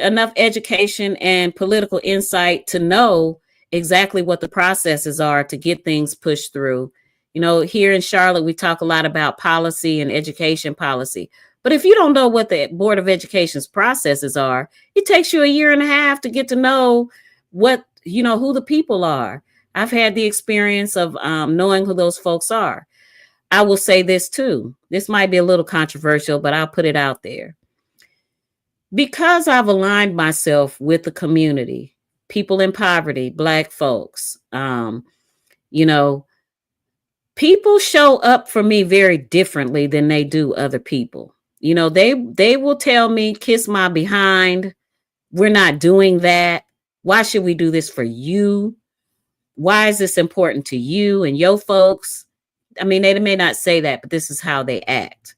enough education and political insight to know exactly what the processes are to get things pushed through. Here in Charlotte, we talk a lot about policy and education policy. But if you don't know what the Board of Education's processes are, it takes you a year and a half to get to know who the people are. I've had the experience of knowing who those folks are. I will say this too. This might be a little controversial, but I'll put it out there. Because I've aligned myself with the community, people in poverty, Black folks, people show up for me very differently than they do other people. You know, they will tell me, kiss my behind. We're not doing that. Why should we do this for you? Why is this important to you and your folks? I mean, they may not say that, but this is how they act.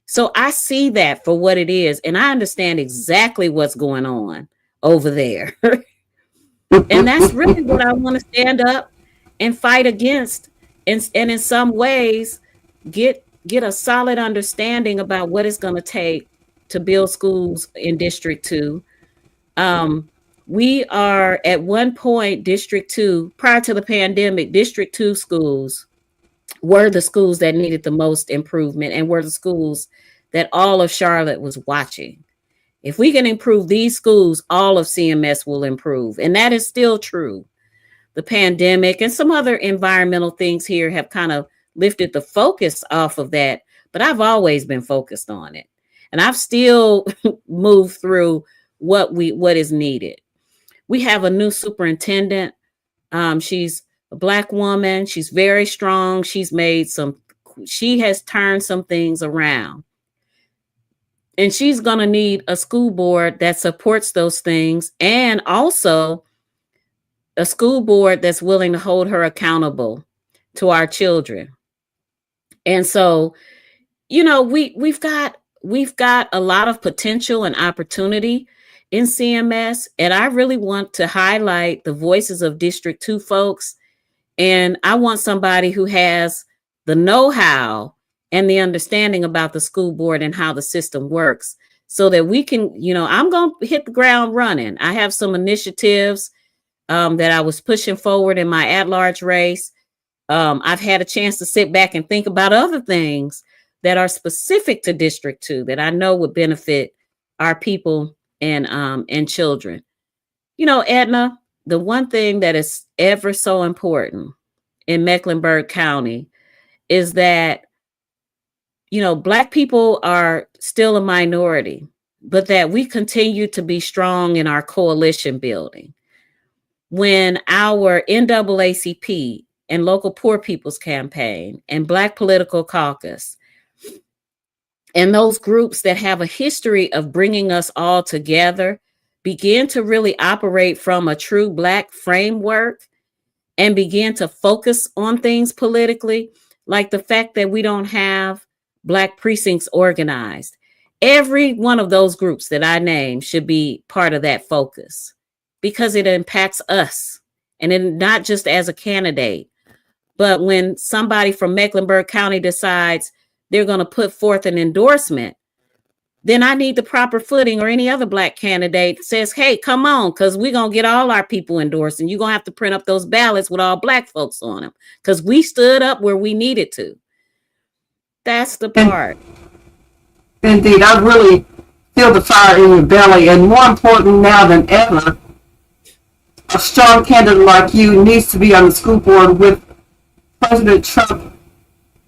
So I see that for what it is, and I understand exactly what's going on over there. And that's really what I want to stand up and fight against, and in some ways get a solid understanding about what it's going to take to build schools in District 2. We are at one point, District 2, prior to the pandemic, District 2 schools were the schools that needed the most improvement and were the schools that all of Charlotte was watching. If we can improve these schools, all of CMS will improve. And that is still true. The pandemic and some other environmental things here have kind of lifted the focus off of that, but I've always been focused on it. And I've still moved through what is needed. We have a new superintendent. She's a Black woman. She's very strong. She has turned some things around. And she's going to need a school board that supports those things, and also a school board that's willing to hold her accountable to our children. And so, you know, we've got a lot of potential and opportunity in CMS, and I really want to highlight the voices of District 2 folks. And I want somebody who has the know-how and the understanding about the school board and how the system works, so that we can, you know, I'm going to hit the ground running. I have some initiatives that I was pushing forward in my at-large race. I've had a chance to sit back and think about other things that are specific to District 2 that I know would benefit our people and children. You know, Edna, the one thing that is ever so important in Mecklenburg County is that, you know, Black people are still a minority, but that we continue to be strong in our coalition building. When our NAACP and Local Poor People's Campaign and Black Political Caucus and those groups that have a history of bringing us all together begin to really operate from a true Black framework and begin to focus on things politically, like the fact that we don't have Black precincts organized. Every one of those groups that I named should be part of that focus, because it impacts us, and it, not just as a candidate, but when somebody from Mecklenburg County decides they're going to put forth an endorsement, then I need the proper footing, or any other Black candidate says, hey, come on, because we're going to get all our people endorsed, and you're going to have to print up those ballots with all Black folks on them, because we stood up where we needed to. That's the part. Indeed, I really feel the fire in your belly, and more important now than ever, a strong candidate like you needs to be on the school board with President Trump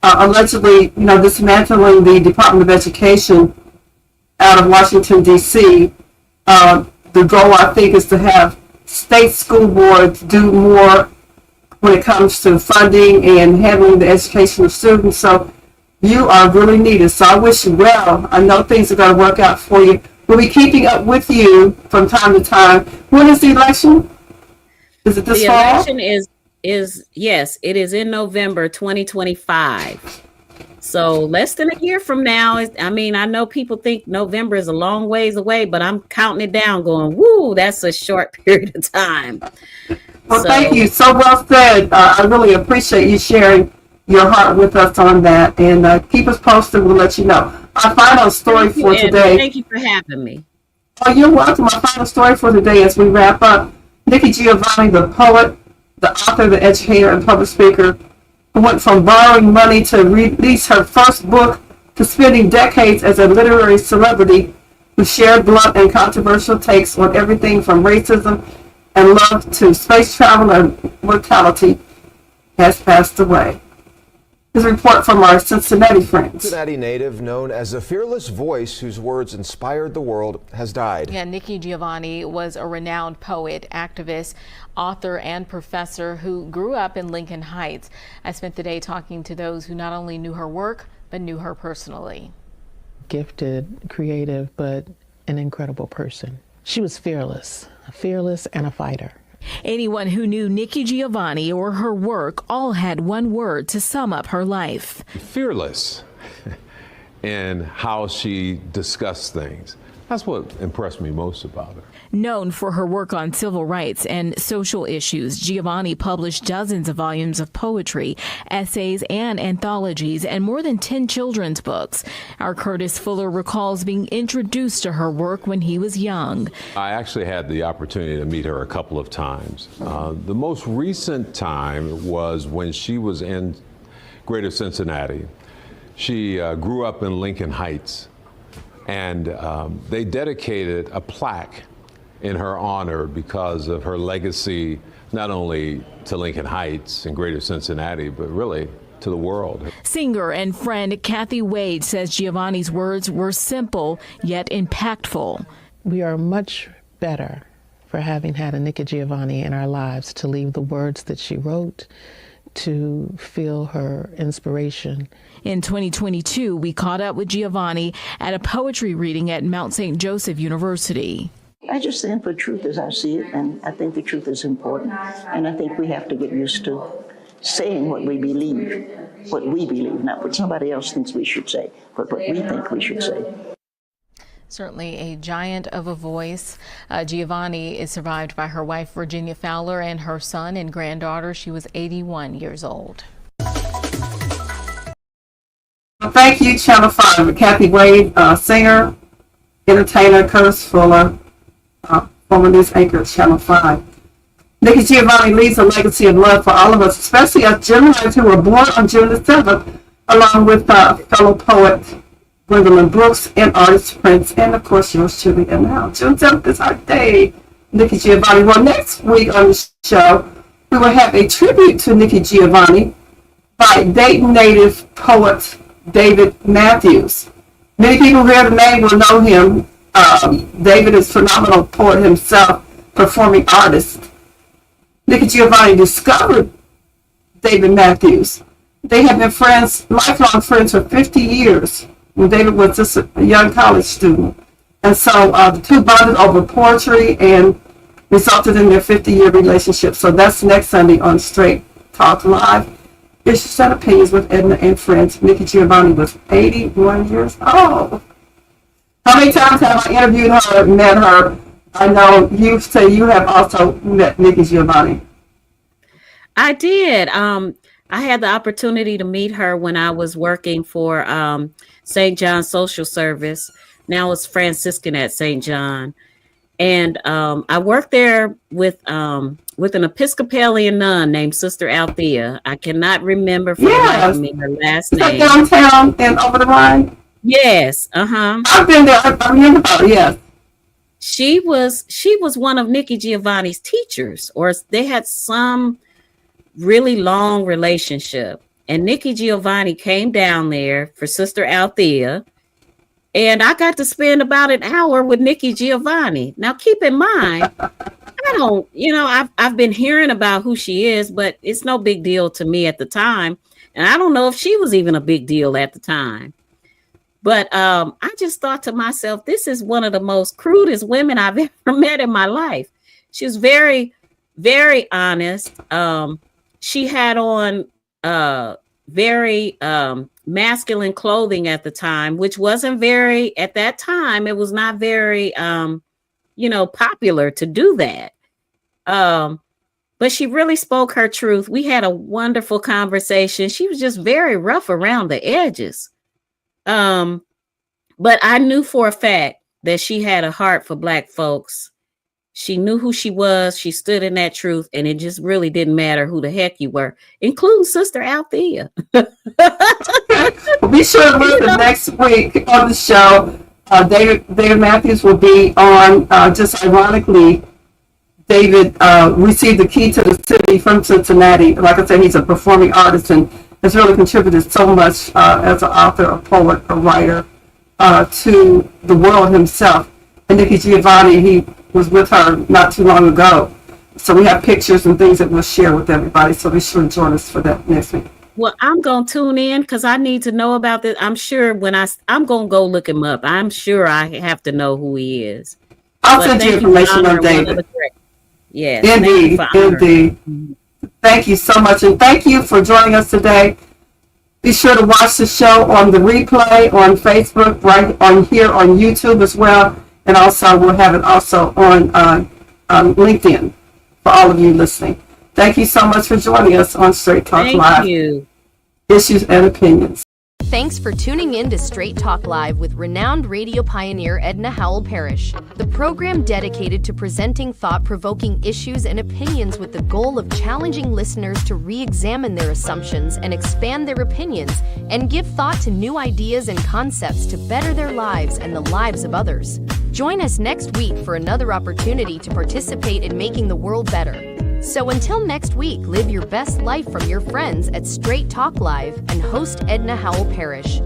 allegedly, you know, dismantling the Department of Education out of Washington, D.C. The goal, I think, is to have state school boards do more when it comes to funding and handling the education of students. So you are really needed. So I wish you well. I know things are going to work out for you. We'll be keeping up with you from time to time. When is the election? Is it this fall? The election is yes, it is in November 2025. So less than a year from now. I mean, I know people think November is a long ways away, but I'm counting it down going, woo, that's a short period of time. Well, thank you. So well said. I really appreciate you sharing your heart with us on that, and keep us posted. We'll let you know. Our final story for today. Thank you for having me. Oh, you're welcome. Our final story for today as we wrap up. Nikki Giovanni, the poet, the author, the educator, and public speaker, who went from borrowing money to release her first book to spending decades as a literary celebrity, who shared blunt and controversial takes on everything from racism and love to space travel and mortality, has passed away. His report from our Cincinnati friends. Cincinnati native known as a fearless voice whose words inspired the world has died. Yeah, Nikki Giovanni was a renowned poet, activist, author, and professor who grew up in Lincoln Heights. I spent the day talking to those who not only knew her work, but knew her personally. Gifted, creative, but an incredible person. She was fearless and a fighter. Anyone who knew Nikki Giovanni or her work all had one word to sum up her life. Fearless in how she discussed things. That's what impressed me most about her. Known for her work on civil rights and social issues, Giovanni published dozens of volumes of poetry, essays, and anthologies, and more than 10 children's books. Our Curtis Fuller recalls being introduced to her work when he was young. I actually had the opportunity to meet her a couple of times. The most recent time was when she was in Greater Cincinnati. She grew up in Lincoln Heights, and they dedicated a plaque in her honor because of her legacy, not only to Lincoln Heights and Greater Cincinnati, but really to the world. Singer and friend Kathy Wade says Giovanni's words were simple yet impactful. We are much better for having had a Nikki Giovanni in our lives, to leave the words that she wrote, to feel her inspiration. In 2022, we caught up with Giovanni at a poetry reading at Mount St. Joseph University. I just stand for truth as I see it, and I think the truth is important. And I think we have to get used to saying what we believe, not what somebody else thinks we should say, but what we think we should say. Certainly a giant of a voice. Giovanni is survived by her wife, Virginia Fowler, and her son and granddaughter. She was 81 years old. Well, thank you, Channel 5. Kathy Wade, singer, entertainer, Curtis Fuller, former news anchor at Channel 5. Nikki Giovanni leaves a legacy of love for all of us, especially us Geminis who were born on June the 7th, along with fellow poet Gwendolyn Brooks and artist Prince, and of course yours truly. And now June 7th is our day, Nikki Giovanni. Well, next week on the show, we will have a tribute to Nikki Giovanni by Dayton native poet David Matthews. Many people who hear the name will know him. David is a phenomenal poet himself, performing artist. Nikki Giovanni discovered David Matthews. They have been friends, lifelong friends for 50 years, when David was just a young college student. And so the two bonded over poetry and resulted in their 50-year relationship. So that's next Sunday on Straight Talk Live. Issues and Opinions with Edna and Friends. Nikki Giovanni was 81 years old. How many times have I interviewed her, met her? I know you say you have also met Nikki Giovanni. I did. I had the opportunity to meet her when I was working for St. John Social Service. Now it's Franciscan at St. John. And I worked there with an Episcopalian nun named Sister Althea. I cannot remember for the life of me her last name. Downtown and over the line? Yes. I've been there. I remember her, yes. She was one of Nikki Giovanni's teachers, or they had some really long relationship. And Nikki Giovanni came down there for Sister Althea, and I got to spend about an hour with Nikki Giovanni. Now, keep in mind, I've been hearing about who she is, but it's no big deal to me at the time. And I don't know if she was even a big deal at the time. But I just thought to myself, this is one of the most crudest women I've ever met in my life. She was very, very honest. She had on very masculine clothing at the time, which wasn't very, at that time, it was not very, popular to do that. But she really spoke her truth. We had a wonderful conversation. She was just very rough around the edges. But I knew for a fact that she had a heart for Black folks. She knew who she was. She stood in that truth, and it just really didn't matter who the heck you were, including Sister Althea. Be sure to listen next week on the show. David Matthews will be on. Just ironically, David received the key to the city from Cincinnati. Like I said, he's a performing artist, and has really contributed so much as an author, a poet, a writer, to the world himself. And Nikki Giovanni, he was with her not too long ago. So we have pictures and things that we'll share with everybody. So be sure to join us for that next week. Well, I'm going to tune in because I need to know about this. I'm sure I'm going to go look him up. I'm sure I have to know who he is. I'll send you information on David. Yes. Indeed. Indeed. Thank you so much. And thank you for joining us today. Be sure to watch the show on the replay on Facebook, right on here on YouTube as well. And also we'll have it also on LinkedIn for all of you listening. Thank you so much for joining us on Straight Talk Live. Thank you. Issues and Opinions. Thanks for tuning in to Straight Talk Live with renowned radio pioneer Edna Howell-Parrish, the program dedicated to presenting thought-provoking issues and opinions with the goal of challenging listeners to re-examine their assumptions and expand their opinions and give thought to new ideas and concepts to better their lives and the lives of others. Join us next week for another opportunity to participate in making the world better. So until next week, live your best life from your friends at Straight Talk Live and host Edna Howell-Parrish.